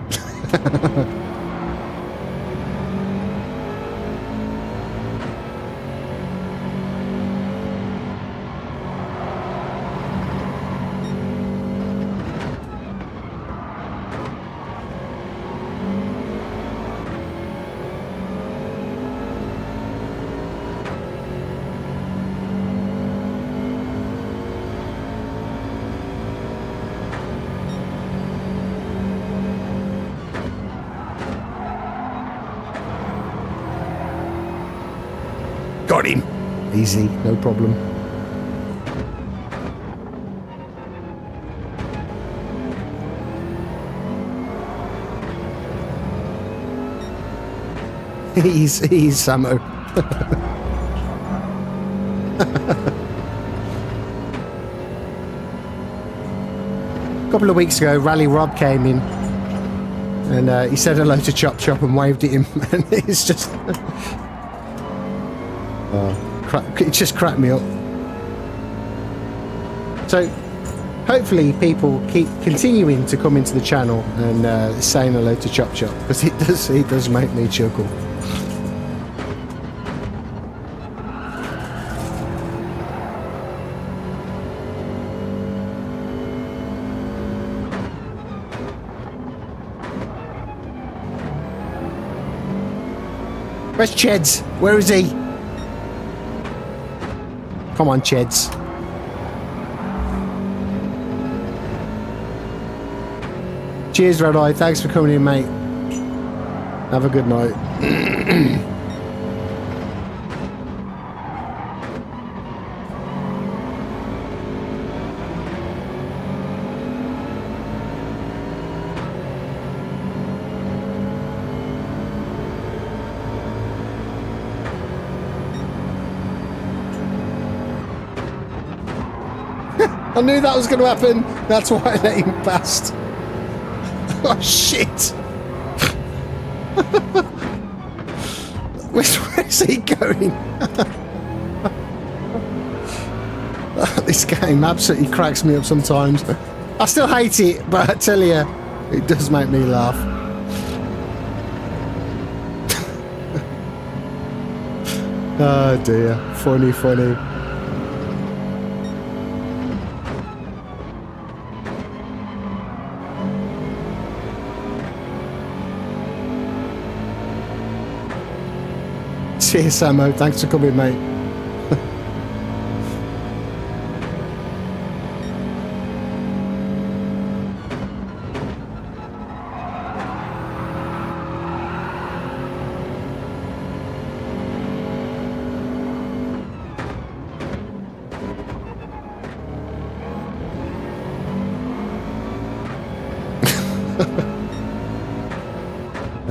Got him. Easy, no problem. He's Samo. A couple of weeks ago, Rally Rob came in and he said hello to Chop Chop and waved at him, and it's just it just cracked me up. So hopefully people keep continuing to come into the channel and saying hello to Chop Chop, because it does make me chuckle. Where's Cheds? Where is he? Come on, Cheds. Cheers, Red Eye. Thanks for coming in, mate. Have a good night. I knew that was going to happen. That's why I let him past. Oh, shit. Where's he going? This game absolutely cracks me up sometimes. I still hate it, but I tell you, it does make me laugh. Oh dear. Funny, funny. Cheers, Samo. Thanks for coming, mate.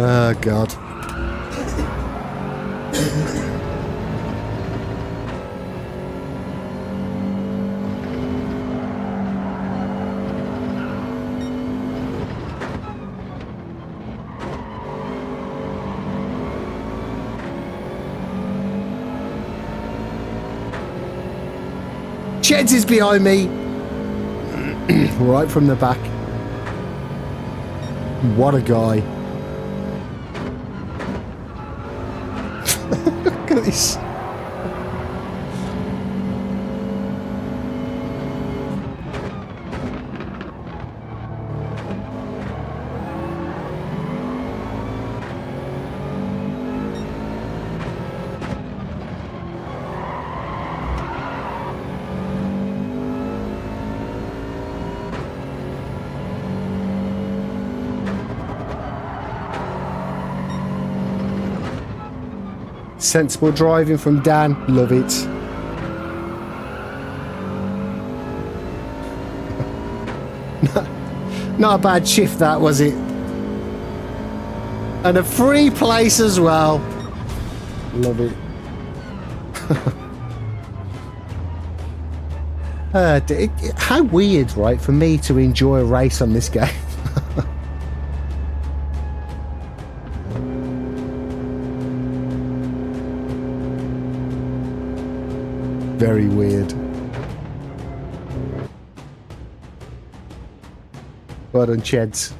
Oh, God. Cheds is behind me. Right from the back. What a guy. Look at this. sensible driving from Dan. Love it. Not a bad shift that, was it? And a free place as well. Love it. How weird, right, for me to enjoy a race on this game. Very weird. Well done, Cheds.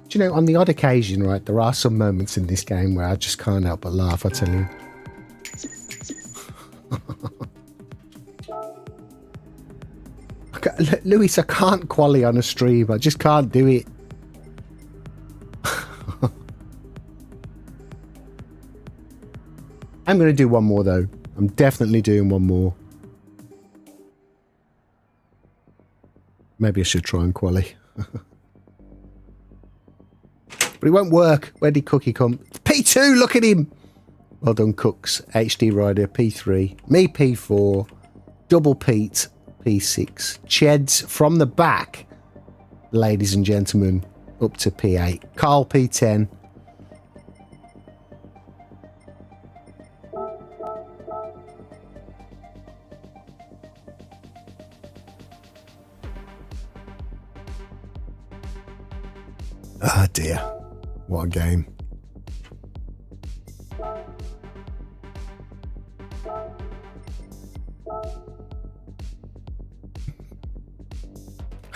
Do you know, on the odd occasion, right, there are some moments in this game where I just can't help but laugh, I tell you. Lewis, I can't quali on a stream. I just can't do it. I'm going to do one more, though. I'm definitely doing one more. Maybe I should try and quali. But it won't work. Where did Cookie come? P2, look at him. Well done, Cooks. HD Rider, P3. Me, P4. Double Pete, P6. Cheds from the back, ladies and gentlemen, up to P8. Carl, P10. Ah, dear. What a game.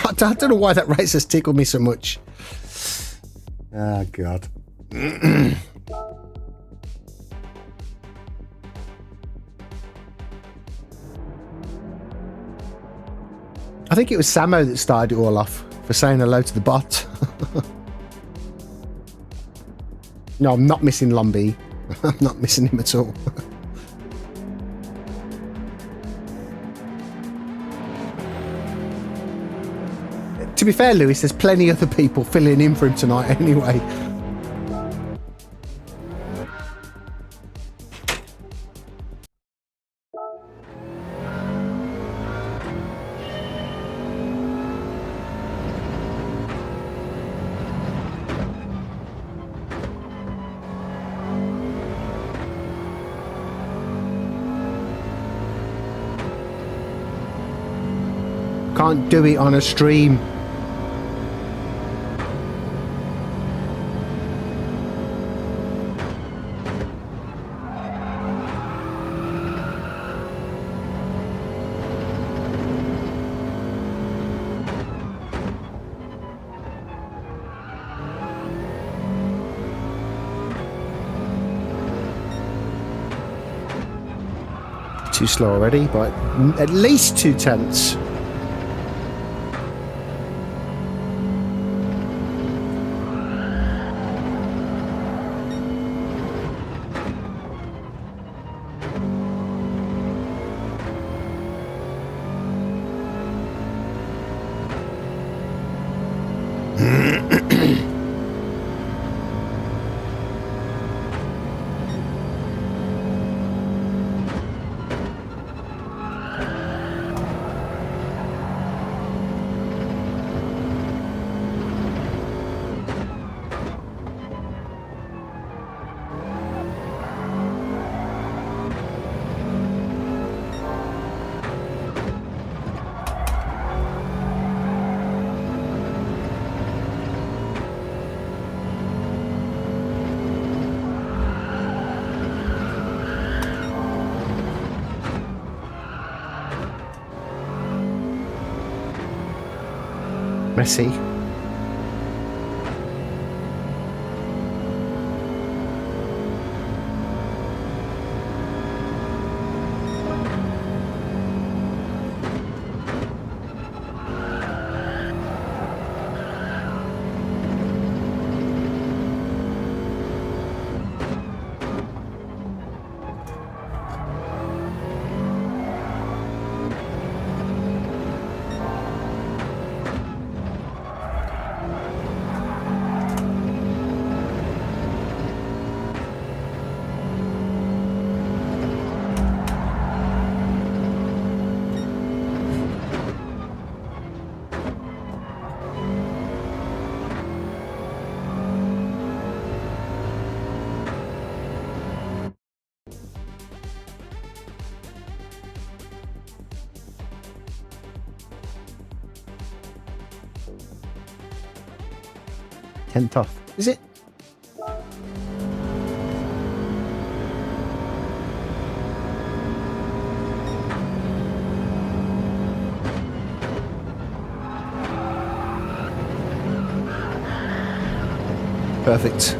I don't know why that race has tickled me so much. Oh, God. I think it was Samo that started it all off for saying hello to the bot. No, I'm not missing Lumby. I'm not missing him at all. To be fair, Lewis, there's plenty other people filling in for him tonight anyway. Can't do it on a stream. Too slow already, but at least 0.2. Messi. 10th off. Is it? Perfect.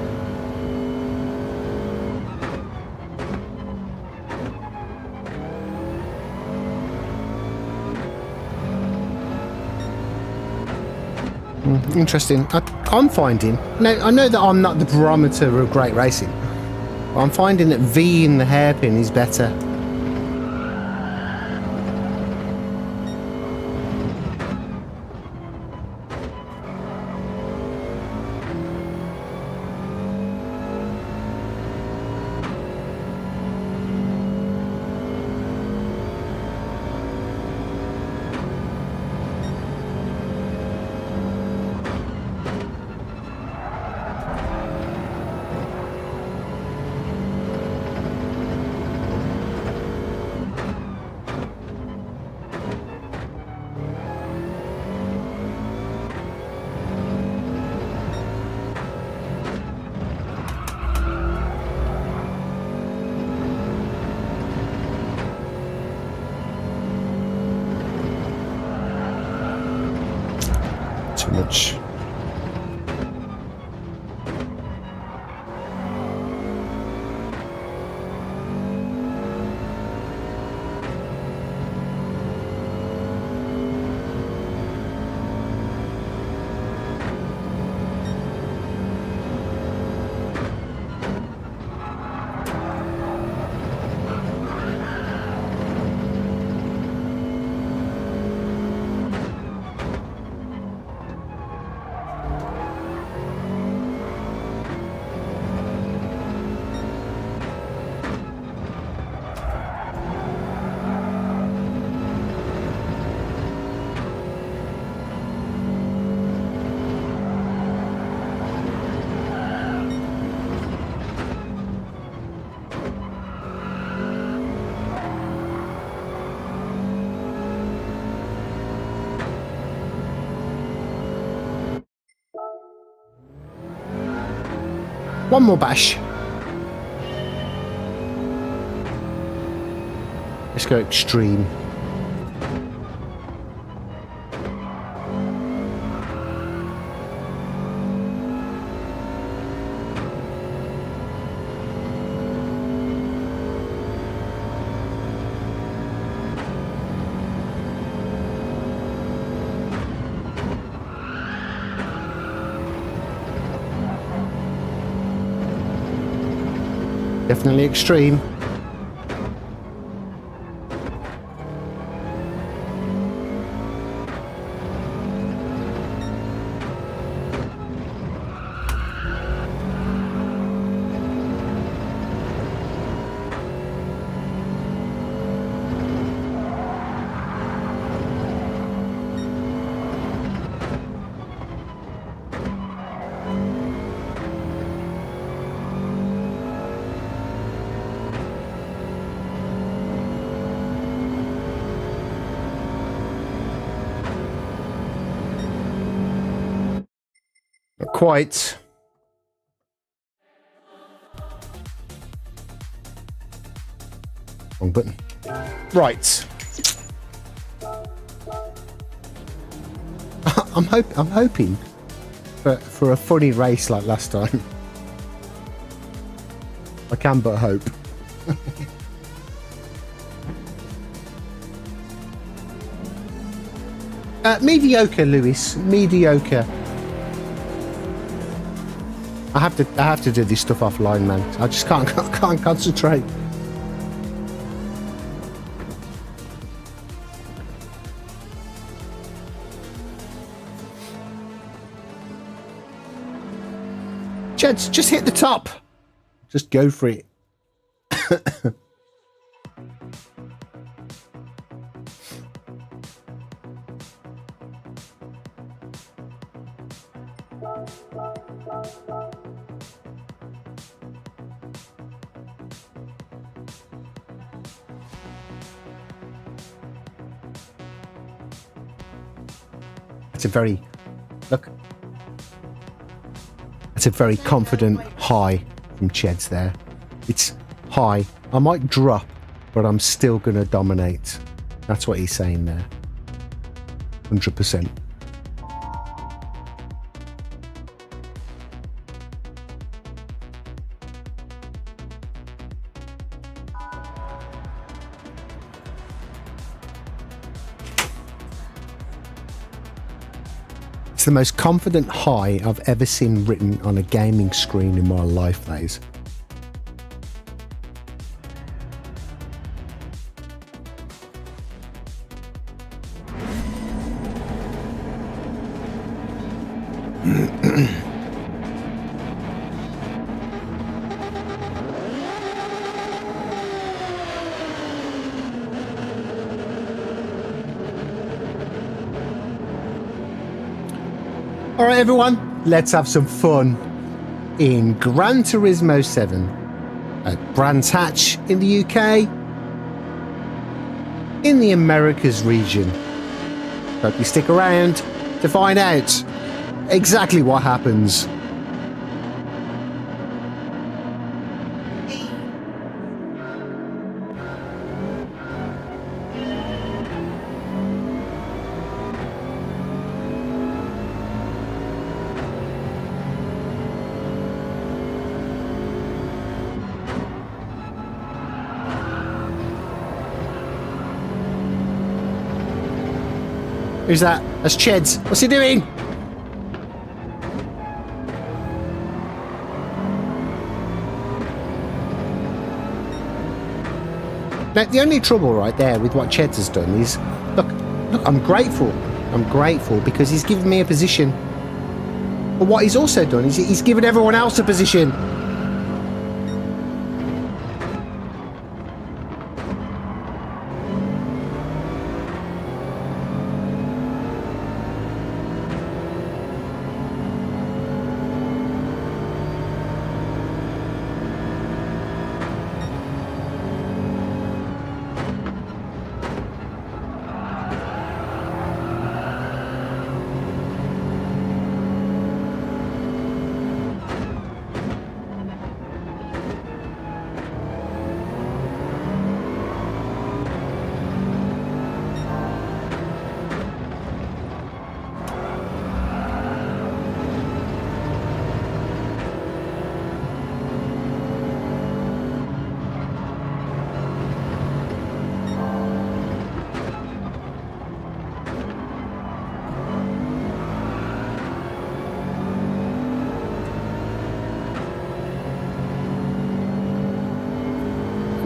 Interesting. I'm finding now. I know that I'm not the barometer of great racing, but I'm finding that V in the hairpin is better. Too much. One more bash. Let's go extreme. Definitely extreme. Not quite. Wrong button. Right. I'm hoping for a funny race like last time. I can but hope. Mediocre, Lewis. Mediocre. I have to do this stuff offline, man. I just can't concentrate. Jeds, just hit the top. Just go for it. It's a very look. It's a very confident high from Cheds there. It's high. I might drop, but I'm still going to dominate. That's what he's saying there. 100%. It's the most confident high I've ever seen written on a gaming screen in my life, that is. All right, everyone, let's have some fun in Gran Turismo 7 at Brands Hatch in the UK, in the Americas region. Hope you stick around to find out exactly what happens. Who's that? That's Cheds. What's he doing? Now, the only trouble right there with what Cheds has done is, look, I'm grateful. I'm grateful because he's given me a position. But what he's also done is he's given everyone else a position.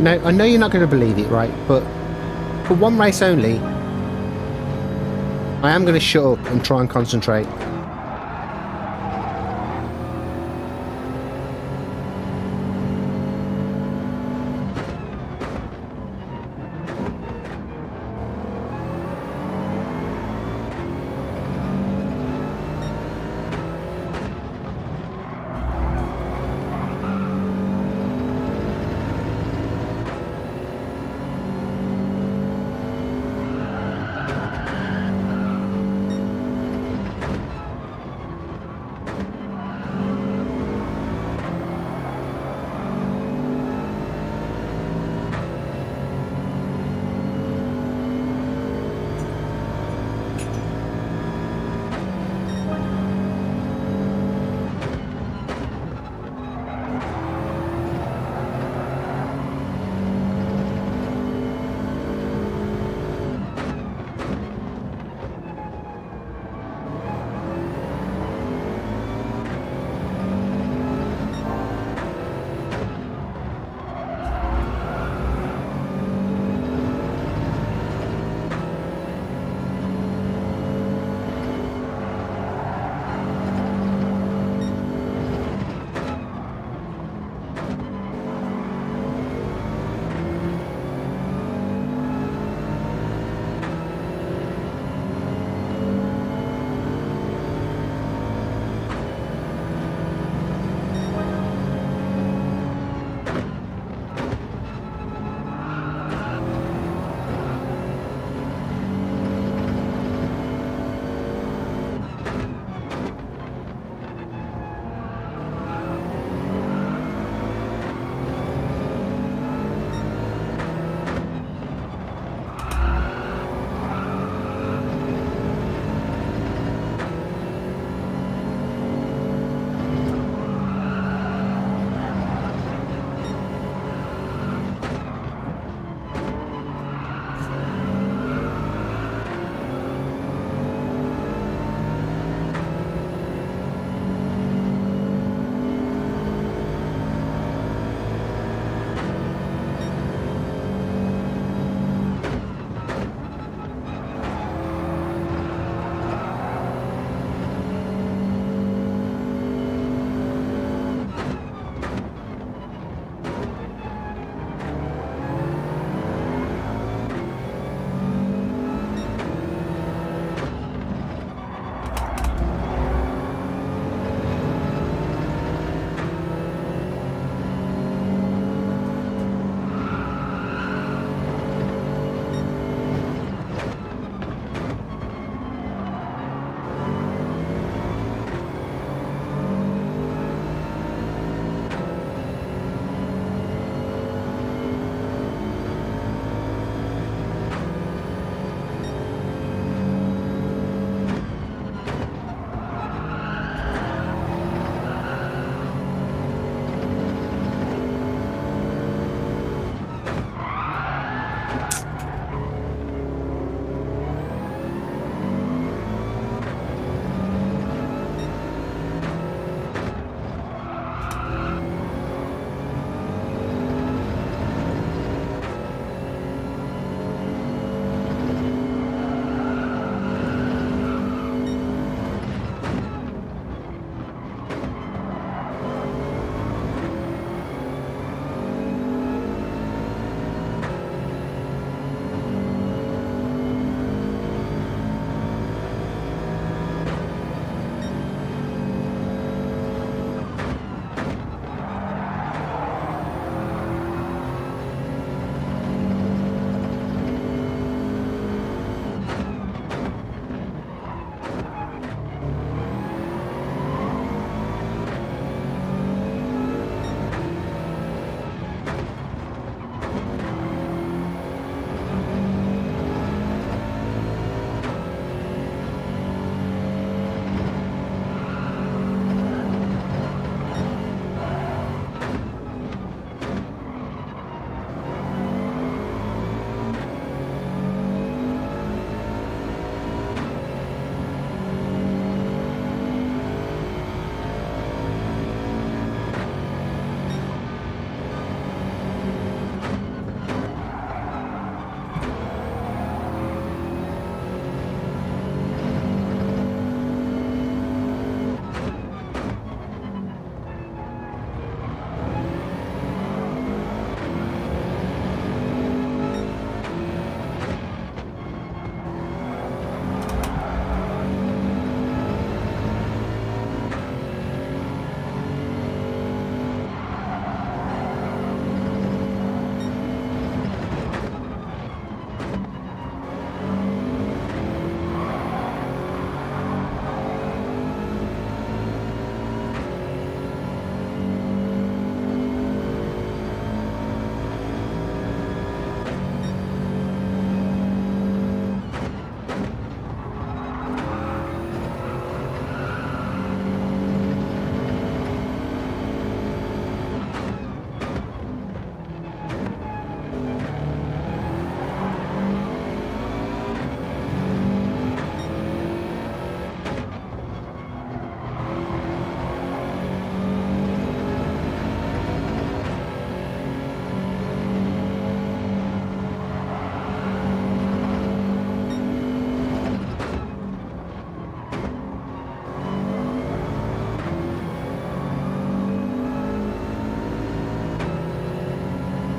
Now, I know you're not going to believe it, right? But for one race only, I am going to shut up and try and concentrate.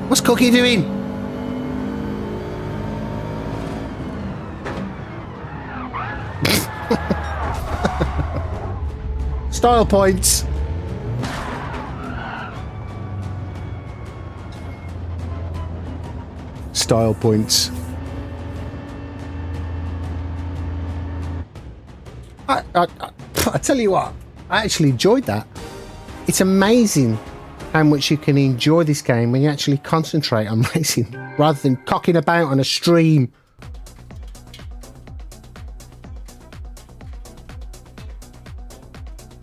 What's Cookie doing? Style points. Style points. I tell you what, I actually enjoyed that. It's amazing how much you can enjoy this game when you actually concentrate on racing rather than cocking about on a stream.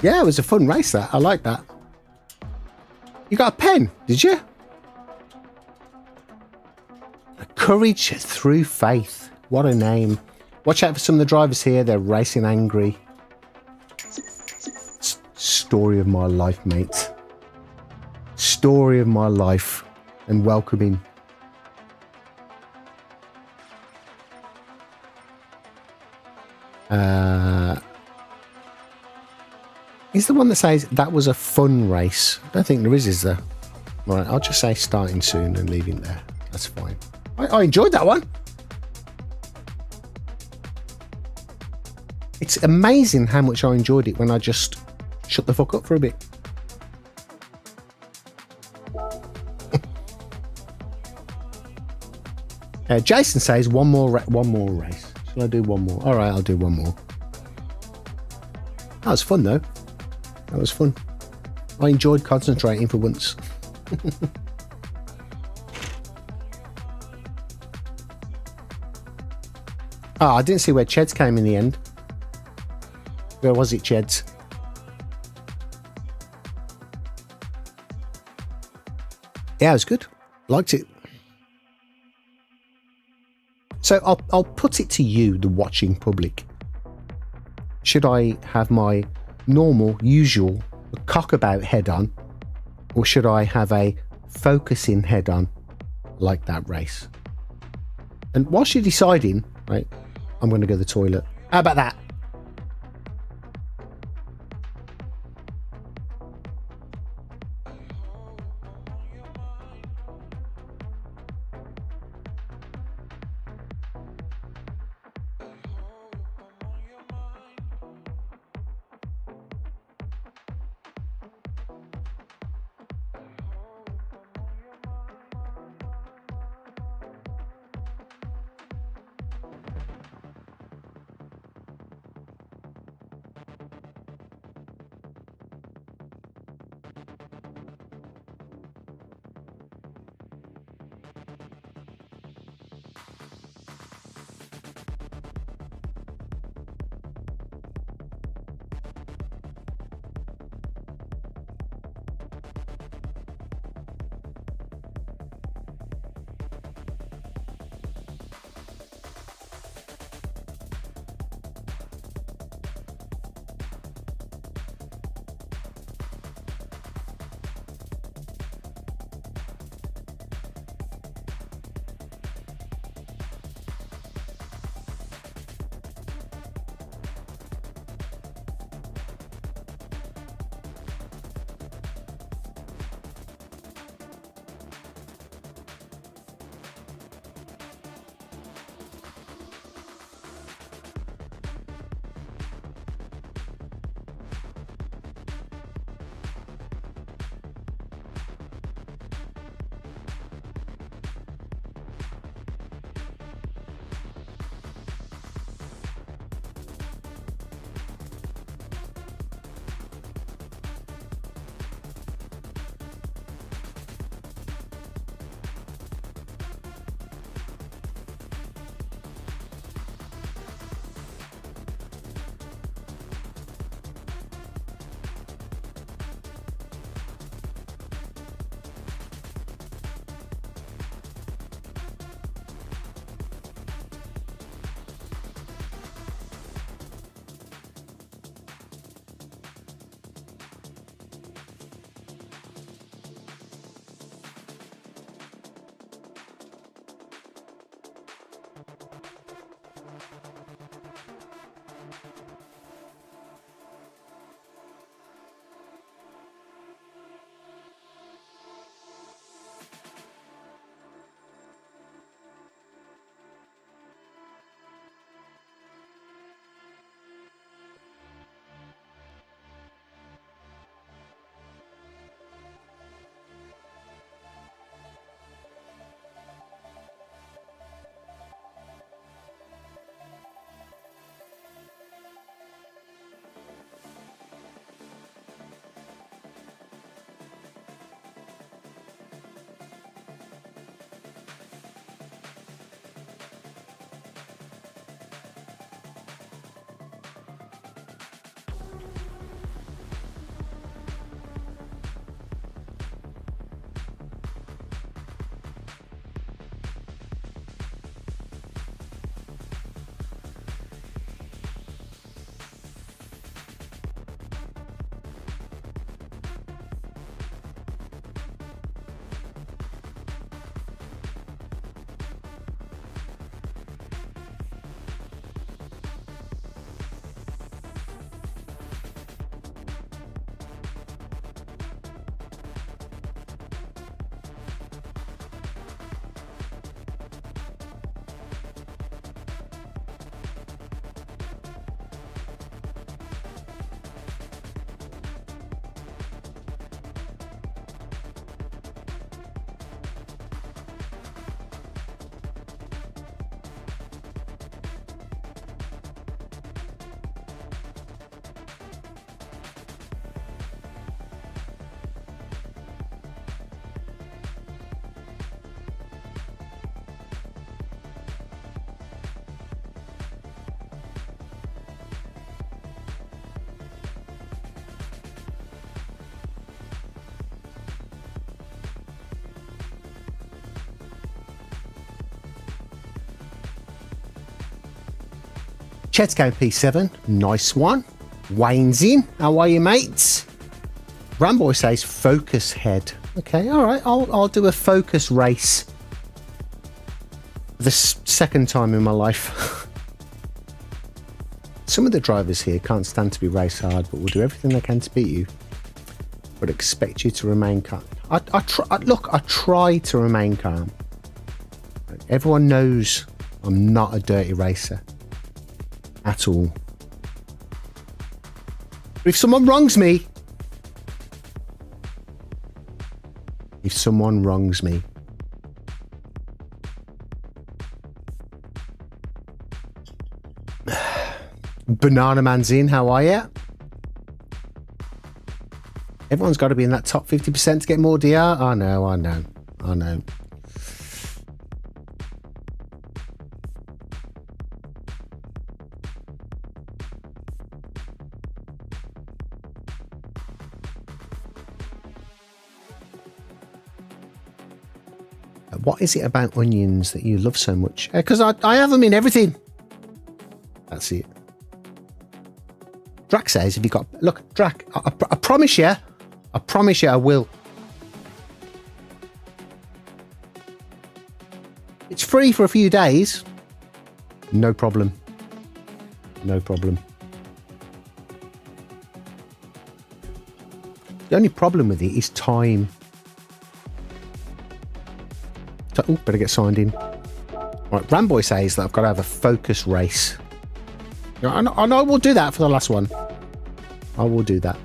Yeah, it was a fun race, that. I like that. You got a pen, did you? Courage through faith. What a name. Watch out for some of the drivers here. They're racing angry. Story of my life, mate. Story of my life. And welcoming. Is the one that says that was a fun race? I don't think there is there? Right, I'll just say starting soon and leaving there. That's fine. I enjoyed that one. It's amazing how much I enjoyed it when I just shut the fuck up for a bit. Jason says one more race. Shall I do one more? All right, I'll do one more. That was fun though. That was fun. I enjoyed concentrating for once. Oh, I didn't see where Cheds came in the end. Where was it, Cheds? Yeah, it was good. Liked it. So I'll put it to you, the watching public. Should I have my normal, usual cockabout head on, or should I have a focusing head on like that race? And whilst you're deciding, right, I'm going to go to the toilet. How about that? Chet's going P7. Nice one. Wayne's in. How are you, mates? Ramboy says focus head. Okay, all right. I'll do a focus race. The second time in my life. Some of the drivers here can't stand to be race hard, but will do everything they can to beat you. But expect you to remain calm. I try to remain calm. Everyone knows I'm not a dirty racer at all. But if someone wrongs me, Banana Man's in, how are you? Everyone's got to be in that top 50% to get more DR. I know. What is it about onions that you love so much? Because I have them in everything. That's it. Drac says, if you got... Look, Drac, I promise you I will. It's free for a few days. No problem. No problem. The only problem with it is time. Oh, better get signed in. Right, Ramboy says that I've got to have a focus race. I know I will do that for the last one. I will do that.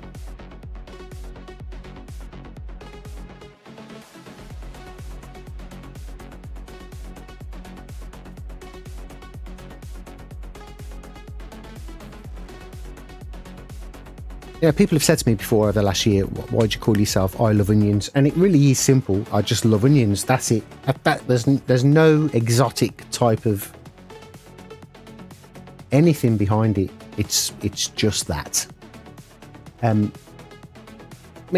Yeah, people have said to me before over the last year, why'd you call yourself I Love Onions? And it really is simple. I just love onions. That's it. There's no exotic type of anything behind it. It's just that. I mean,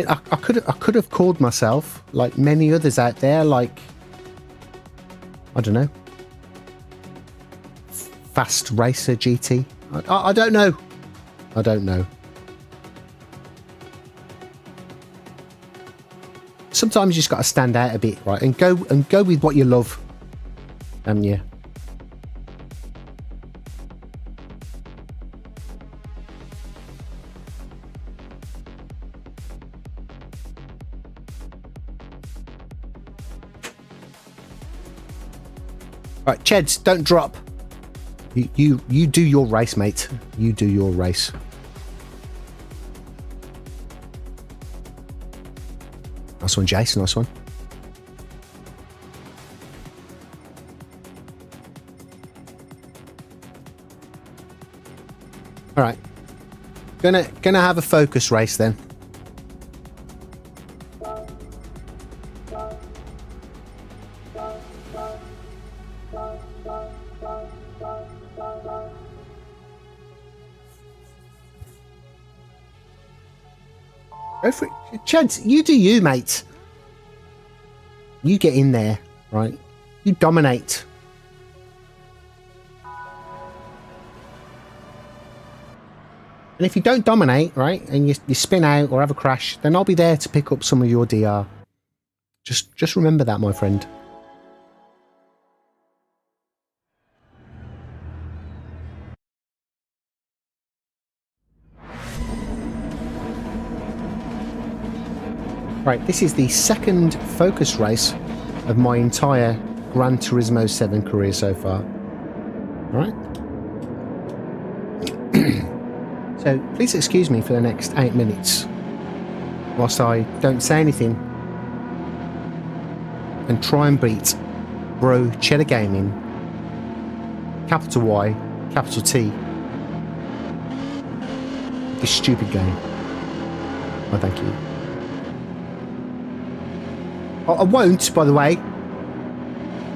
I could have called myself like many others out there, like, I don't know, Fast Racer GT. I don't know. I don't know. Sometimes you just got to stand out a bit, right, and go with what you love. Yeah. Right, Cheds, don't drop. You do your race, mate. You do your race. Nice one, Jason. Nice one. All right. Gonna have a focus race then. Go for it. Chance, you do you, mate. You get in there, right? You dominate. And if you don't dominate, right, and you spin out or have a crash, then I'll be there to pick up some of your DR. Just remember that, my friend. Right, this is the second focus race of my entire Gran Turismo 7 career so far. All right. So please excuse me for the next 8 minutes whilst I don't say anything and try and beat Bro Cheddar Gaming, capital Y, capital T, this stupid game. Oh, thank you. I won't, by the way,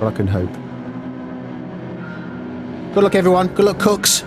but I can hope. Good luck, everyone. Good luck, cooks.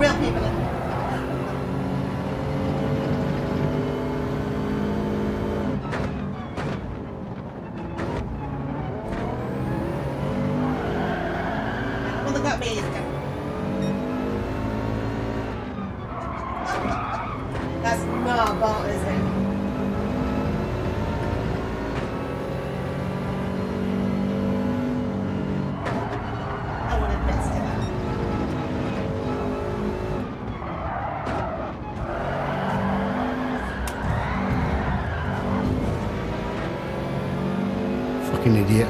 real people in. Well, they got me. That's not ball, is it? I would have missed it. Fucking idiot.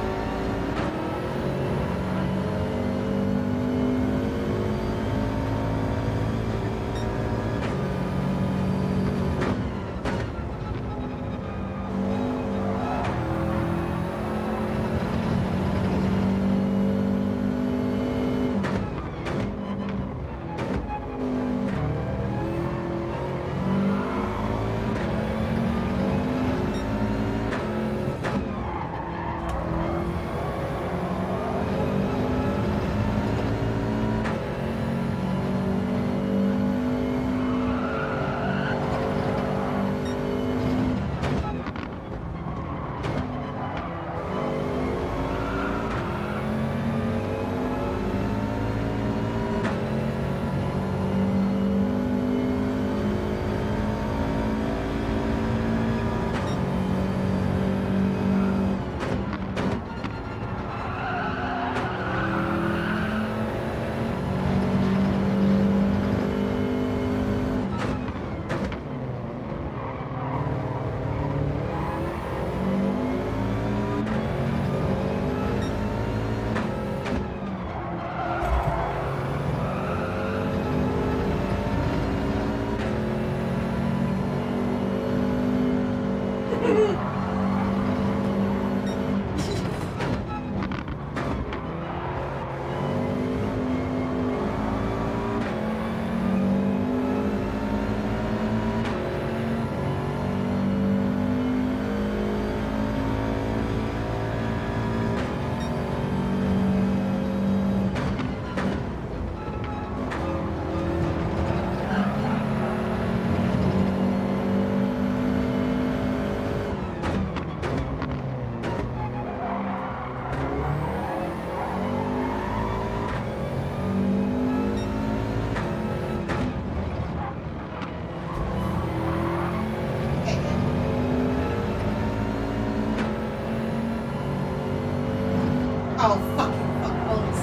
Oh, fucking fuck balls.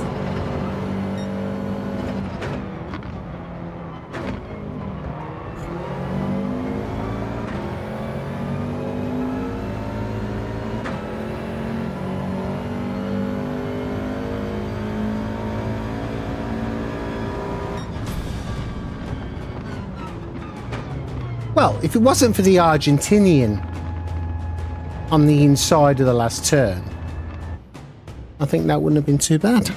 Well, if it wasn't for the Argentinian on the inside of the last turn, I think that wouldn't have been too bad.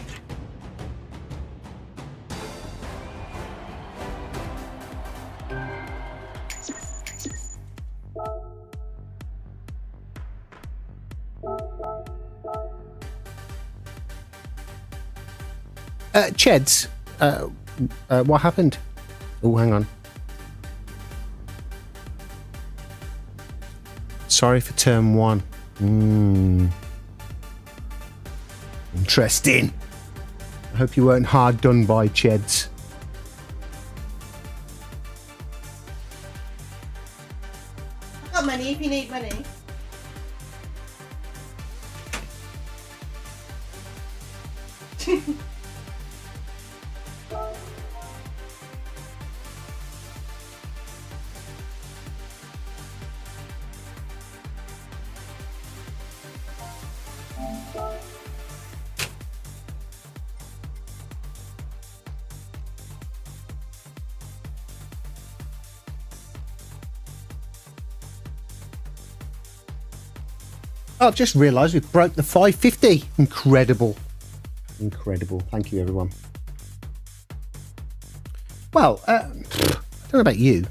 Cheds, what happened? Oh, hang on. Sorry for turn one. Interesting. I hope you weren't hard done by, Cheds. I've got money if you need money. I've just realised we broke the 550. Incredible. Incredible. Thank you, everyone. Well, I don't know about you.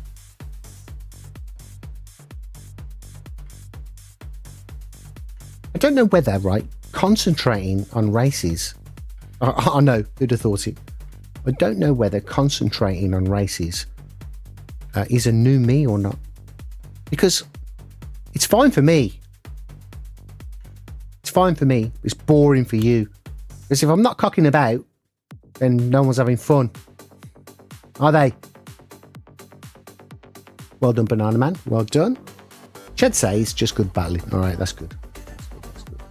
I don't know whether, right, concentrating on races, I know, who'd have thought it, I don't know whether concentrating on races is a new me or not. Because it's fine for me. It's fine for me. It's boring for you. Because if I'm not cocking about, then no one's having fun. Are they? Well done, Banana Man. Well done. Ched says just good battling. All right, that's good. That's good.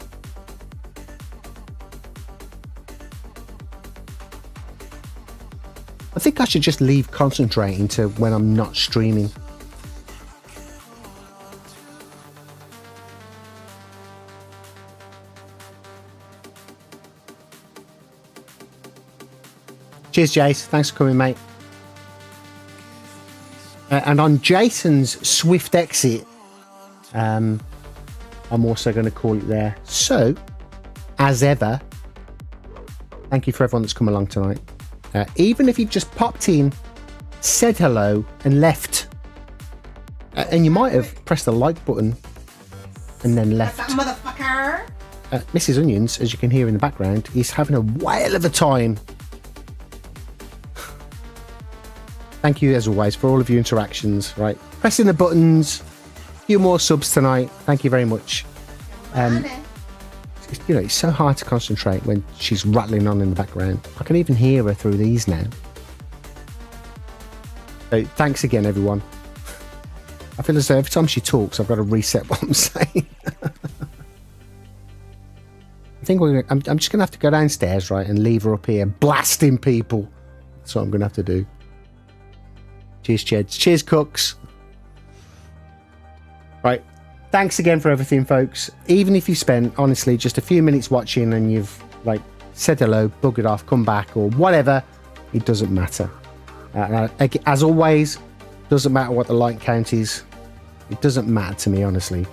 I think I should just leave concentrating to when I'm not streaming. Cheers, Jace. Thanks for coming, mate. And on Jason's swift exit, I'm also going to call it there. So, as ever, thank you for everyone that's come along tonight. Even if you've just popped in, said hello, and left, and you might have pressed the like button and then left. That motherfucker. Mrs. Onions, as you can hear in the background, is having a whale of a time. Thank you, as always, for all of your interactions. Right, pressing the buttons. A few more subs tonight. Thank you very much. It's so hard to concentrate when she's rattling on in the background. I can even hear her through these now. So thanks again, everyone. I feel as though every time she talks, I've got to reset what I'm saying. I think I'm just going to have to go downstairs, right, and leave her up here blasting people. That's what I'm going to have to do. Cheers, Cheds. Cheers, Cooks. Right. Thanks again for everything, folks. Even if you spent, honestly, just a few minutes watching and you've, said hello, buggered off, come back, or whatever, it doesn't matter. As always, doesn't matter what the like count is. It doesn't matter to me, honestly.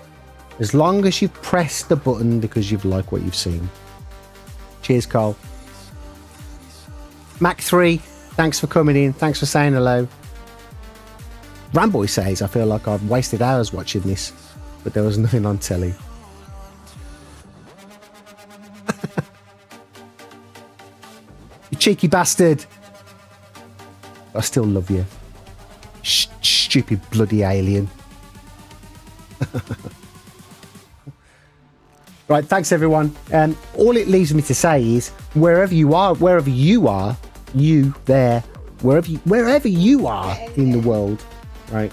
As long as you've pressed the button because you've liked what you've seen. Cheers, Carl. Mac3, thanks for coming in. Thanks for saying hello. Ramboy says, I feel like I've wasted hours watching this, but there was nothing on telly. You cheeky bastard. I still love you. Stupid bloody alien. Right, thanks everyone. All it leaves me to say is, wherever you are, you there, wherever you are in the world, right?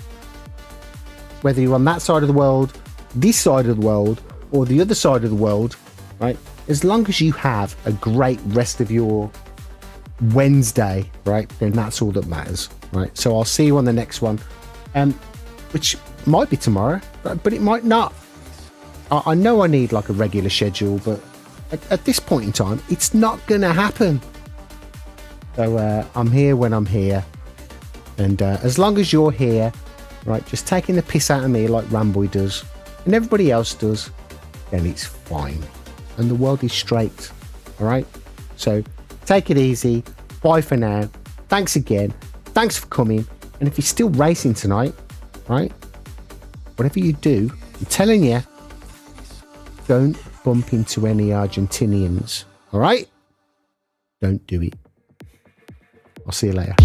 Whether you're on that side of the world, this side of the world, or the other side of the world, right? As long as you have a great rest of your Wednesday, right? Then that's all that matters, right? So I'll see you on the next one, which might be tomorrow, but it might not. I know I need like a regular schedule, but at this point in time, it's not going to happen. So I'm here when I'm here. And as long as you're here, right, just taking the piss out of me like Ramboy does, and everybody else does, then it's fine. And the world is straight. All right? So take it easy. Bye for now. Thanks again. Thanks for coming. And if you're still racing tonight, right, whatever you do, I'm telling you, don't bump into any Argentinians. All right? Don't do it. I'll see you later.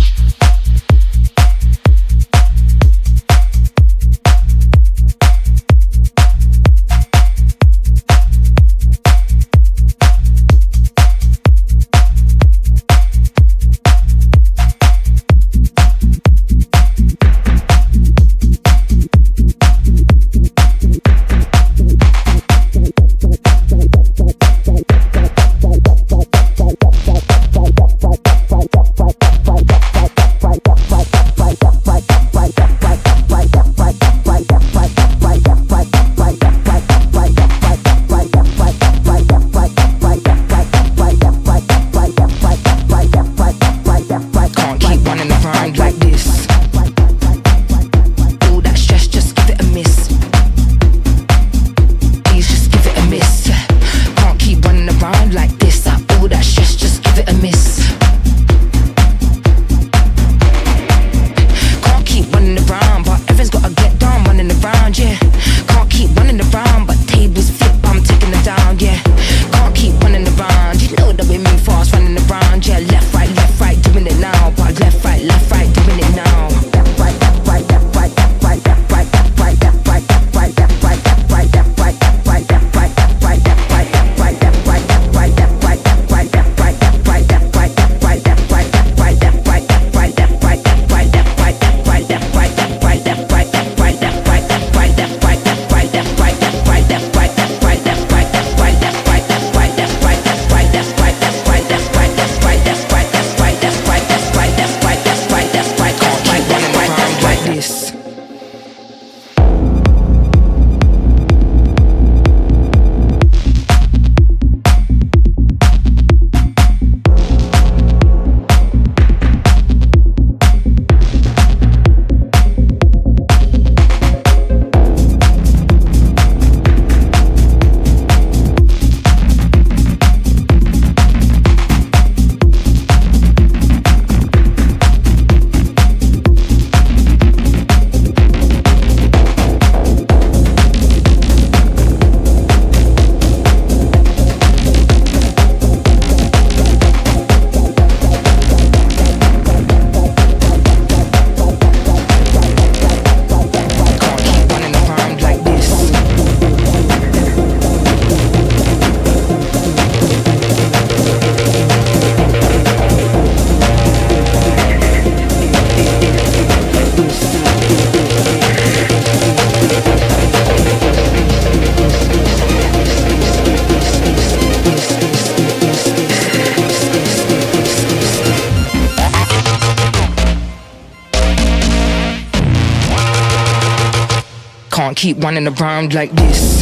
can't keep running around like this.